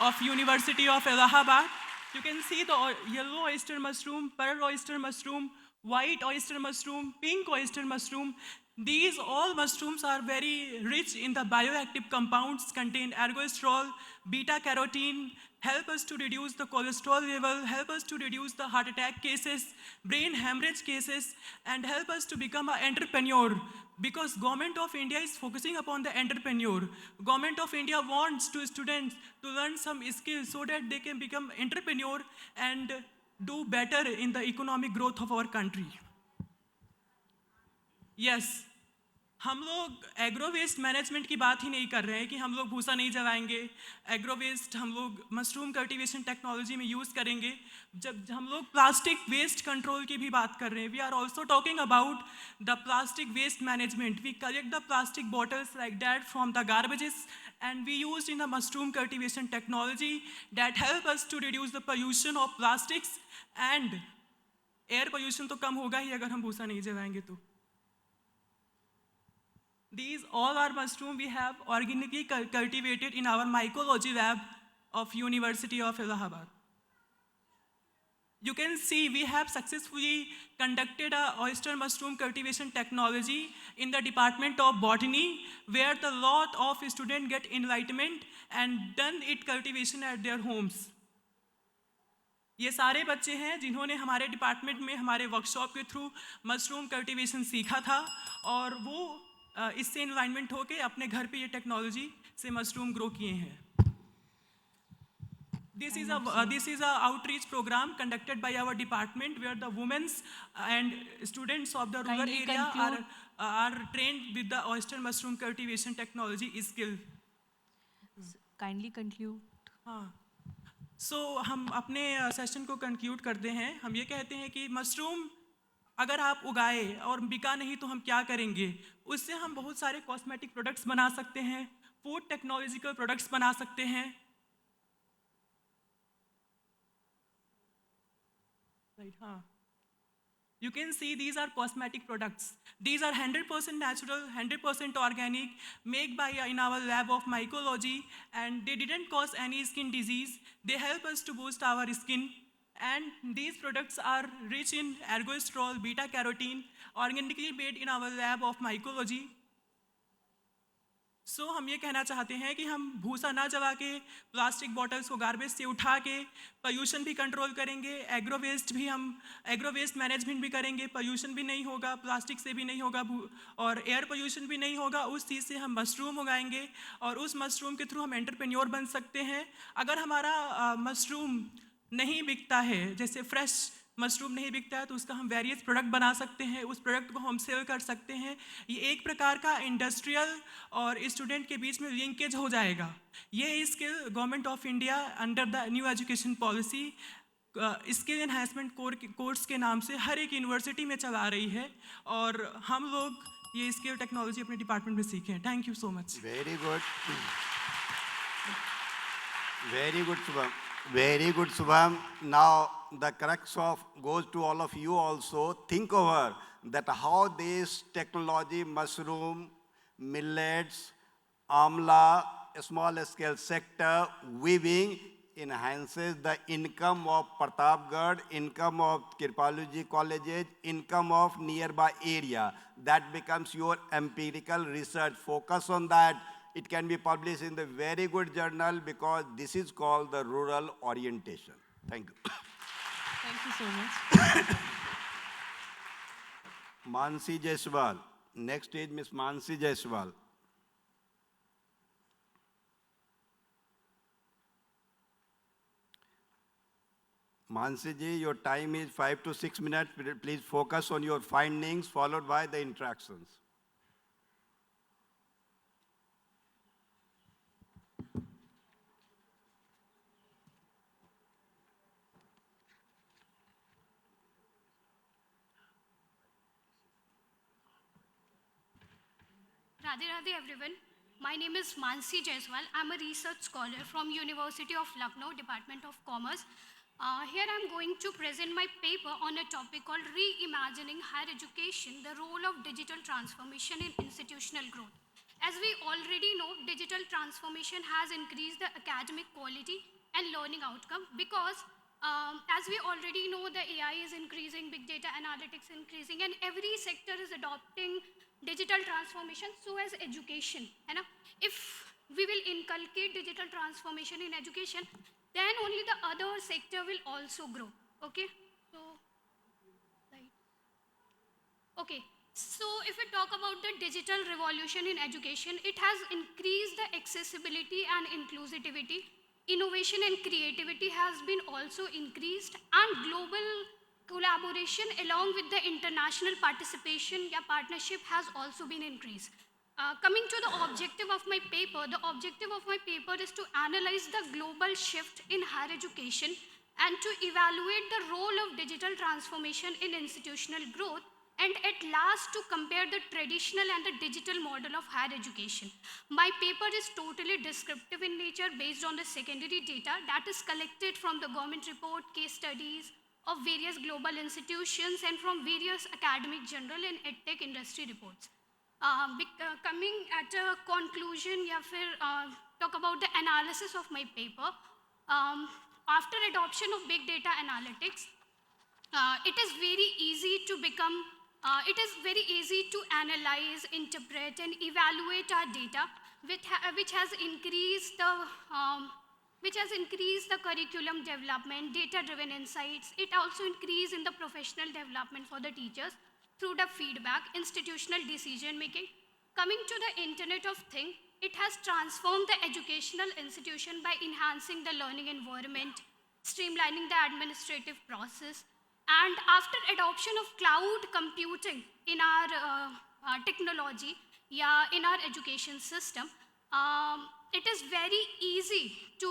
of University of Allahabad. You can see the yellow oyster mushroom, pearl oyster mushroom, white oyster mushroom, pink oyster mushroom. These all mushrooms are very rich in the bioactive compounds, contain ergosterol, beta carotene, help us to reduce the cholesterol level, help us to reduce the heart attack cases, brain hemorrhage cases, and help us to become an entrepreneur. Because Government of India is focusing upon the entrepreneur. Government of India wants to students to learn some skills so that they can become entrepreneur and do better in the economic growth of our country. Yes, हम लोग agro waste management की बात ही नहीं कर रहे हैं कि हम लोग भूसा नहीं जलाएंगे। एग्रो वेस्ट हम लोग मशरूम कल्टीवेशन टेक्नोलॉजी में यूज़ करेंगे। जब हम लोग प्लास्टिक वेस्ट कंट्रोल की भी बात कर रहे हैं, we are also talking about the plastic waste management. We collect the plastic bottles like that from the garbages and we used in the mushroom cultivation technology that help us to reduce the pollution of plastics, and air pollution तो कम होगा ही अगर हम भूसा नहीं जलाएंगे तो। These all are mushroom we have organically cultivated in our mycology lab of University of Allahabad. You can see we have successfully conducted a oyster mushroom cultivation technology in the Department of Botany, where the lot of students get enlightenment and done it cultivation at their homes. ये सारे बच्चे हैं जिन्होंने हमारे department में हमारे workshop के through mushroom cultivation सीखा था, और वो इससे एनवायरनमेंट होके अपने घर पे ये टेक्नोलॉजी से मशरूम ग्रो किए हैं। This is a outreach program conducted by our department where the women and students of the rural Kindly area conclude. are trained with the oyster mushroom cultivation technology skill. Kindly conclude. हाँ, सो हम अपने session को conclude करते हैं. हम ये कहते हैं कि मशरूम अगर आप उगाए और बिका नहीं तो हम क्या करेंगे. उससे हम बहुत सारे कॉस्मेटिक प्रोडक्ट्स बना सकते हैं, फूड टेक्नोलॉजिकल प्रोडक्ट्स बना सकते हैं. Right, हाँ. You can see these are cosmetic products. These are 100% natural, 100% organic, made by in our lab of mycology, and they didn't cause any skin disease. They help us to boost our skin. And these products are rich in ergosterol, beta carotene, organically made in our lab of mycology. सो हम ये कहना चाहते हैं कि हम भूसा ना जला के प्लास्टिक बॉटल्स को गार्बेज से उठा के पोल्यूशन भी कंट्रोल करेंगे, एग्रो वेस्ट मैनेजमेंट भी करेंगे, पोल्यूशन भी नहीं होगा, प्लास्टिक से भी नहीं होगा और एयर पोल्यूशन भी नहीं होगा. उस चीज़ से हम मशरूम उगाएंगे और उस मशरूम के थ्रू हम एंटरप्रेन्योर बन सकते हैं. अगर हमारा मशरूम नहीं बिकता है, जैसे फ्रेश मशरूम नहीं बिकता है, तो उसका हम वेरियस प्रोडक्ट बना सकते हैं, उस प्रोडक्ट को हम सेल कर सकते हैं. ये एक प्रकार का इंडस्ट्रियल और स्टूडेंट के बीच में लिंकेज हो जाएगा. ये skill government of India under the new education policy skill enhancement course के नाम से हर एक यूनिवर्सिटी में चला रही है और हम लोग ये स्किल टेक्नोलॉजी अपने डिपार्टमेंट में सीखें. Thank you so much. Very good. Very good, Subham. Very good, Subham. Now, the crux of goes to all of you also. Think over that how this technology, mushroom, millets, amla, small scale sector, weaving, enhances the income of Pratapgarh, income of Kripaluji colleges, income of nearby area. That becomes your empirical research. Focus on that. It can be published in the very good journal because this is called the rural orientation. Thank you. Thank you so much. Mansi Jaiswal. Next is Miss Mansi Jaiswal. Mansi ji, your time is 5 to 6 minutes. Please focus on your findings followed by the interactions. Radhe Radhe everyone. My name is Mansi Jaiswal. I'm a research scholar from University of Lucknow, Department of Commerce. Here I'm going to present my paper on a topic called Reimagining Higher Education, the Role of Digital Transformation in Institutional Growth. As we already know, digital transformation has increased the academic quality and learning outcome because as we already know, the AI is increasing, big data analytics increasing, and every sector is adopting digital transformation, so as education. If we will inculcate digital transformation in education, then only the other sector will also grow. Okay? So, right. Okay. So if we talk about the digital revolution in education, it has increased the accessibility and inclusivity. Innovation and creativity has been also increased, and global collaboration along with the international participation partnership has also been increased. Coming to the objective of my paper, the objective of my paper is to analyze the global shift in higher education and to evaluate the role of digital transformation in institutional growth, and at last to compare the traditional and the digital model of higher education. My paper is totally descriptive in nature based on the secondary data that is collected from the government report, case studies of various global institutions and from various academic journal and edtech industry reports. Coming at a conclusion, talk about the analysis of my paper. After adoption of big data analytics, it is very easy to analyze, interpret, and evaluate our data, which has increased the curriculum development, data-driven insights. It also increased in the professional development for the teachers through the feedback, institutional decision-making. Coming to the Internet of Things, It has transformed the educational institution by enhancing the learning environment, streamlining the administrative process, and after adoption of cloud computing in our technology, yeah, in our education system, it is very easy to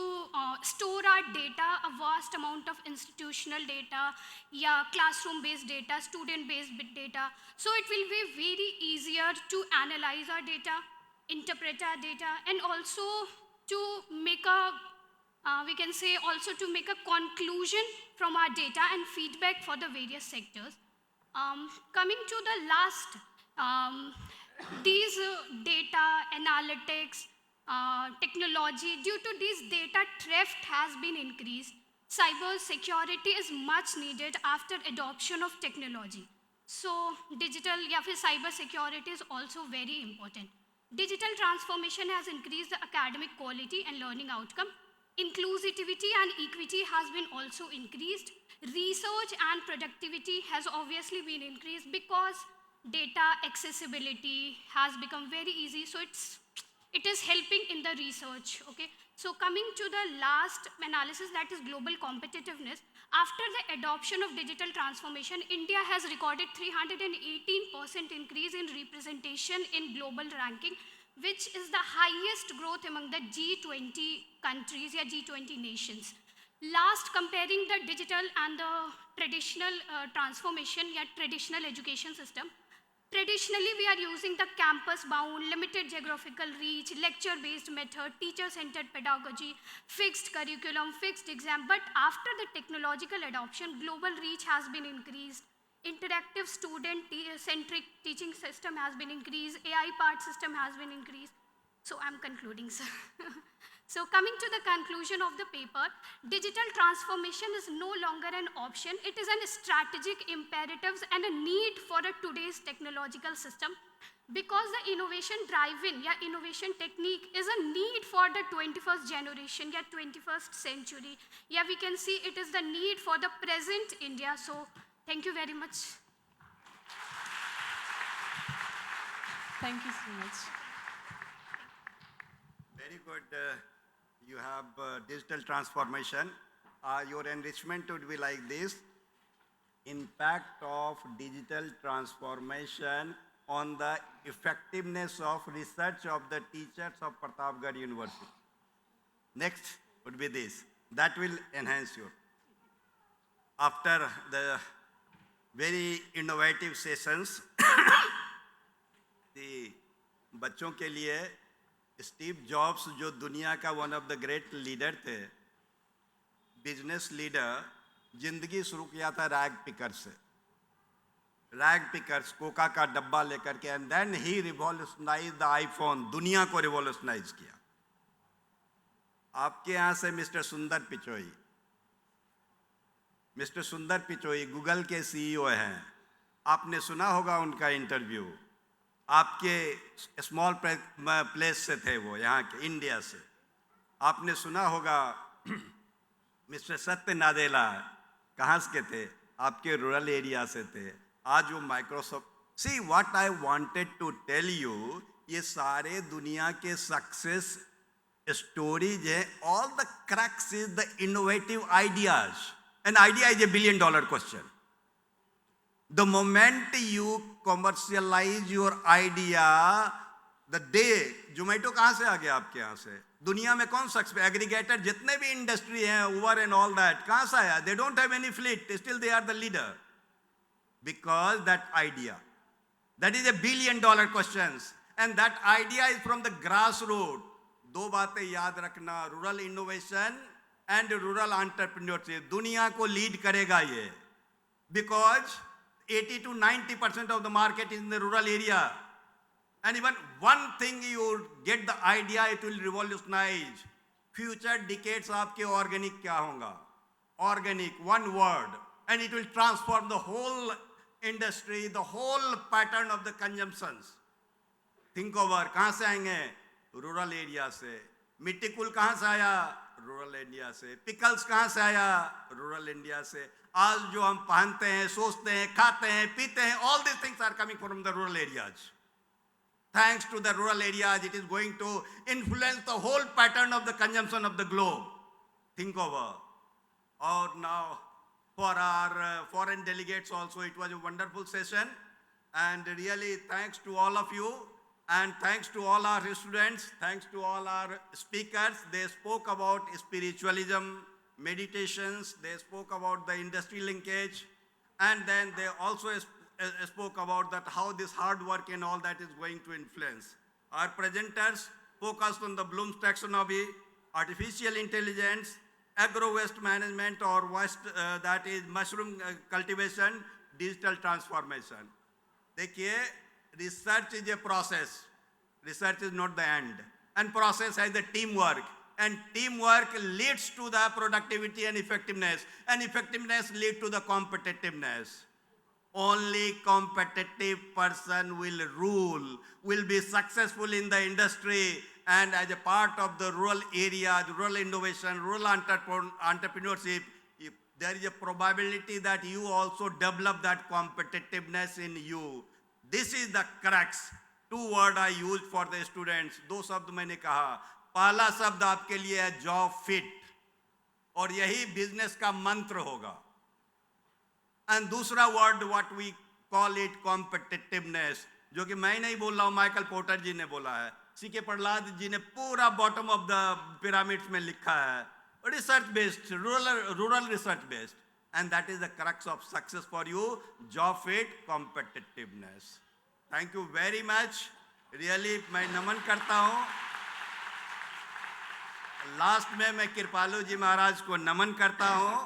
store our data, a vast amount of institutional data, yeah, classroom-based data, student-based data. So it will be very easier to analyze our data, interpret our data, and also to make a, we can say also to make a conclusion from our data and feedback for the various sectors. Coming to the last, these data analytics, technology, due to this data theft has been increased. Cyber security is much needed after adoption of technology. So digital, yeah, cyber security is also very important. Digital transformation has increased the academic quality and learning outcome. Inclusivity and equity has been also increased. Research and productivity has obviously been increased because data accessibility has become very easy. So it is helping in the research, okay? So coming to the last analysis, that is global competitiveness. After the adoption of digital transformation, India has recorded 318% increase in representation in global ranking, which is the highest growth among the G20 countries, yeah, G20 nations. Last, comparing the digital and the traditional transformation, yeah, traditional education system. Traditionally, we are using the campus-bound, limited geographical reach, lecture-based method, teacher-centered pedagogy, fixed curriculum, fixed exam. But after the technological adoption, global reach has been increased. Interactive student-centric teaching system has been increased. AI part system has been increased. So I'm concluding, sir. So coming to the conclusion of the paper, digital transformation is no longer an option. It is a strategic imperative and a need for today's technological system, because the innovation drive-in, yeah, innovation technique is a need for the 21st generation, yeah, 21st century. Yeah, we can see it is the need for the present India. So thank you very much. Thank you so much. Very good. You have digital transformation. Your enrichment would be like this. Impact of digital transformation on the effectiveness of research of the teachers of Pratapgarh University. Next would be this. That will enhance you. After the very innovative sessions, the बच्चों के लिए Steve jobs जो दुनिया का one of the great leader थे, business leader, जिंदगी शुरू किया था रैग पिकर से, रैग पिकर्स, कोका का डब्बा लेकर के, एंड देन ही रिवॉल्यूशनाइज द आईफोन, दुनिया को रिवॉल्यूशनाइज किया। आपके यहाँ से मिस्टर सुंदर पिचोई, मिस्टर सुंदर पिचोई गूगल के सीईओ हैं, आपने सुना होगा उनका इंटरव्यू। आपके स्मॉल प्लेस से थे वो, यहाँ के इंडिया से। आपने सुना होगा मिस्टर सत्य नादेला कहाँ के थे, आपके रूरल एरिया से थे। आज वो Microsoft, see what I wanted to tell you, ये सारे दुनिया के सक्सेस स्टोरीज है। All the crux is the innovative ideas, an idea is a $1 billion question. The moment you commercialize your idea, the day, Zomato कहाँ से आ गया आपके यहाँ से? दुनिया में कौन सक्सेस, एग्रीगेटर जितने भी इंडस्ट्री हैं, Uber and all that, कहाँ से आया? They don't have any fleet, still they are the leader. Because that idea, that is a $1 billion questions, and that idea is from the grassroots. दो बातें याद रखना, rural innovation and rural entrepreneurship, दुनिया को lead करेगा ये, because 80 to 90% of the market is in the rural area. And even one thing you get the idea, it will revolutionize. Future decades आपके organic क्या होगा? Organic, one word. And it will transform the whole industry, the whole pattern of the consumptions. Think over, कहाँ से आएंगे? Rural area से. मिट्टी कुल कहाँ से आया? Rural India से. Pickles कहाँ से आया? Rural India से. आज जो हम पहनते हैं, सोचते हैं, खाते हैं, पीते हैं, all these things are coming from the rural areas. Thanks to the rural areas, it is going to influence the whole pattern of the consumption of the globe. Think over. Or now, for our foreign delegates also, it was a wonderful session. And really, thanks to all of you. And thanks to all our students, thanks to all our speakers. They spoke about spiritualism, meditations, they spoke about the industry linkage, and then they also spoke about that how this hard work and all that is going to influence. Our presenters focused on the Bloom's taxonomy, artificial intelligence, agro-waste management or waste that is mushroom cultivation, digital transformation. देखिए, research is a process. Research is not the end. And process has the teamwork. And teamwork leads to the productivity and effectiveness. And effectiveness leads to the competitiveness. Only competitive person will rule, will be successful in the industry and as a part of the rural areas, rural innovation, rural entrepreneurship. There is a probability that you also develop that competitiveness in you. This is the crux. 2 words I used for the students. 2 शब्द मैंने कहा. पहला शब्द आपके लिए है job fit और यही बिजनेस का मंत्र होगा. एंड दूसरा word what we call it competitiveness, जो कि मैं नहीं बोल रहा हूं, माइकल पोर्टर जी ने बोला है. सीके प्रहलाद जी ने पूरा बॉटम ऑफ द पिरामिड्स में लिखा है. Research based, rural research based, and that is the crux of success for you. Job fit, competitiveness. Thank you very much. Really मैं नमन करता हूं. लास्ट में मैं कृपालु जी महाराज को नमन करता हूं.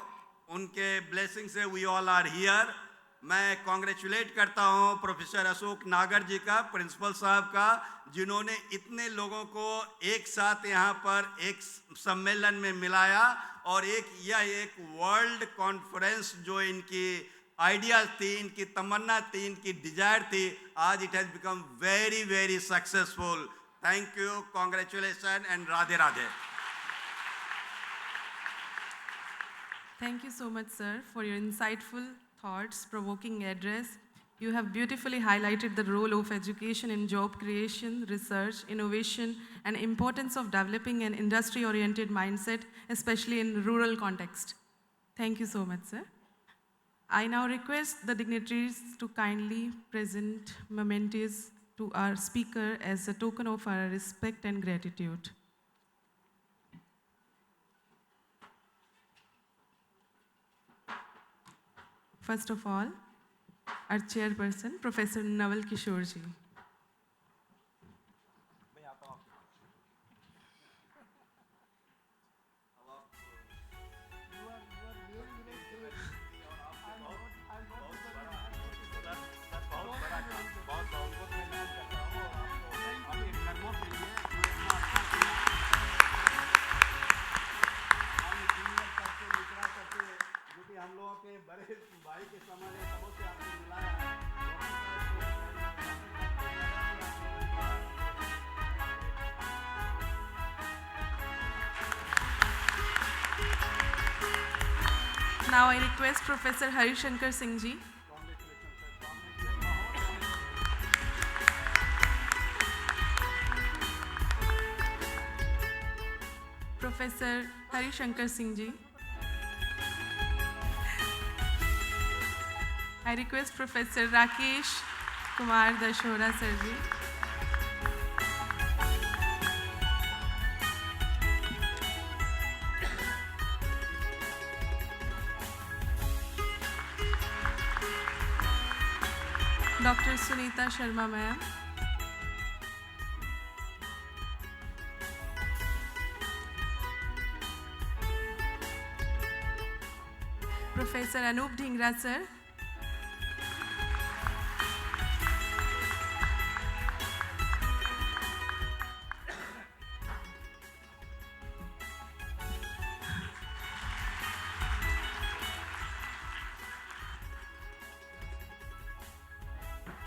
उनके ब्लेसिंग से वी ऑल आर हियर. मैं कॉन्ग्रेचुलेट करता हूं प्रोफेसर अशोक नागर जी का, प्रिंसिपल साहब का, जिन्होंने इतने लोगों को एक साथ यहाँ पर एक सम्मेलन में मिलाया और यह एक वर्ल्ड कॉन्फ्रेंस जो इनकी आइडियाज थी, इनकी तमन्ना थी, इनकी डिजायर थी, आज it has become very very successful. Thank you, congratulation and Radhe Radhe. Thank you so much, sir, for your insightful thoughts, provoking address. You have beautifully highlighted the role of education in job creation, research, innovation, and importance of developing an industry-oriented mindset, especially in rural context. Thank you so much, sir. I now request the dignitaries to kindly present mementos to our speaker as a token of our respect and gratitude. First of all, our chairperson, Professor Naval Kishore ji. हम लोगों के बड़े भाई के समान सबों से आपने मिलाया. Now I request Professor Hari Shankar Singh ji. Professor Hari Shankar Singh ji. I request Professor Rakesh Kumar Dashora sir ji. Dr. Sunita Sharma ma'am. Professor Anup Dhingra sir.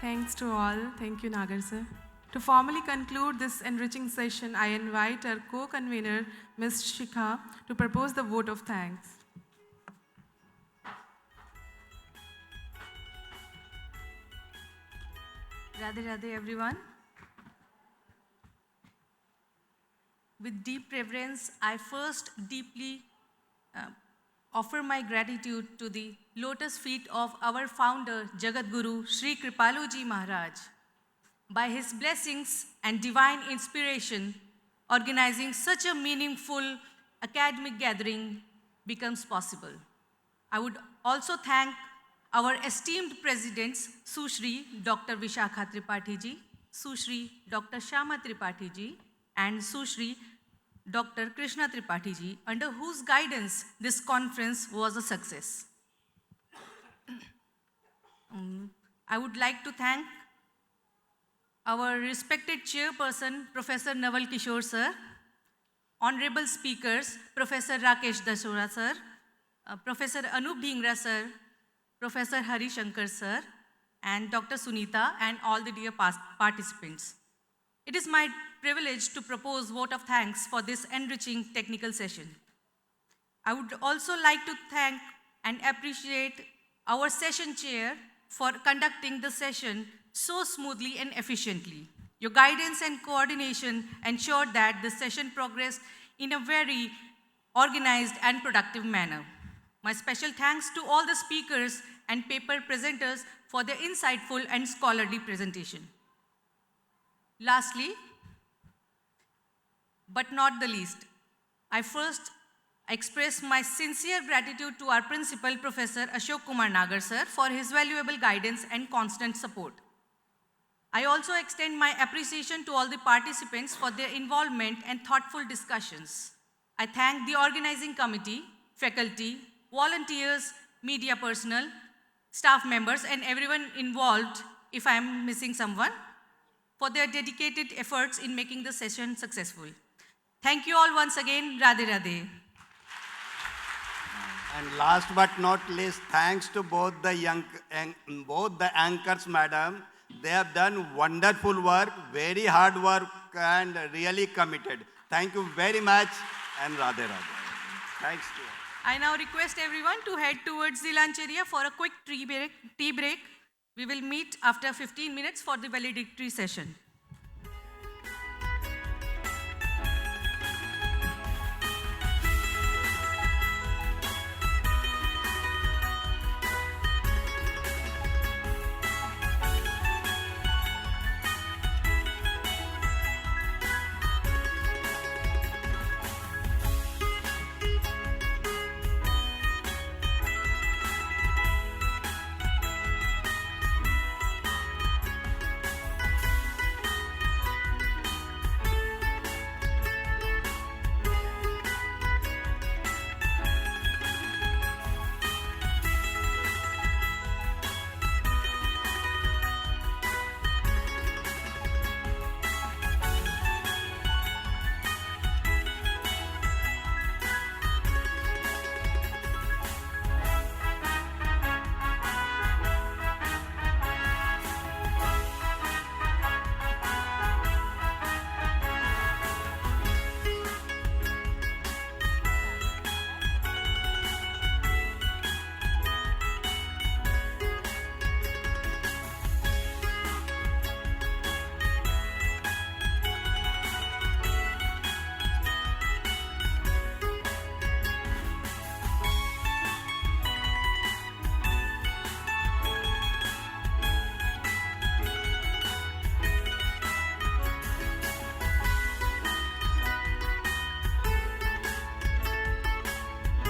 Thanks to all. Thank you, Nagar sir. To formally conclude this enriching session, I invite our co-convener, Ms. Shikha, to propose the vote of thanks. Radhe Radhe everyone. With deep reverence, I first deeply offer my gratitude to the lotus feet of our founder, Jagat Guru, Sri Kripaluji Maharaj. By his blessings and divine inspiration, organizing such a meaningful academic gathering becomes possible. I would also thank our esteemed presidents, Sushri Dr. Vishakha Tripathi ji, Sushri Dr. Shyama Tripathi ji, and Sushri Dr. Krishna Tripathi ji, under whose guidance this conference was a success. I would like to thank our respected chairperson, Professor Naval Kishore sir, honorable speakers, Professor Rakesh Dashora sir, Professor Anup Dhingra sir, Professor Hari Shankar sir, and Dr. Sunita, and all the dear participants. It is my privilege to propose vote of thanks for this enriching technical session. I would also like to thank and appreciate our session chair for conducting the session so smoothly and efficiently. Your guidance and coordination ensured that the session progressed in a very organized and productive manner. My special thanks to all the speakers and paper presenters for their insightful and scholarly presentation. Lastly, but not the least, I first express my sincere gratitude to our principal, Professor Ashok Kumar Nagar sir, for his valuable guidance and constant support. I also extend my appreciation to all the participants for their involvement and thoughtful discussions. I thank the organizing committee, faculty, volunteers, media personnel, staff members, and everyone involved, if I am missing someone, for their dedicated efforts in making the session successful. Thank you all once again. Radhe Radhe. And last but not least, thanks to both the anchors, madam. They have done wonderful work, very hard work, and really committed. Thank you very much, and Radhe Radhe. Thanks to you. I now request everyone to head towards the lunch area for a quick tea break. We will meet after 15 minutes for the valedictory session.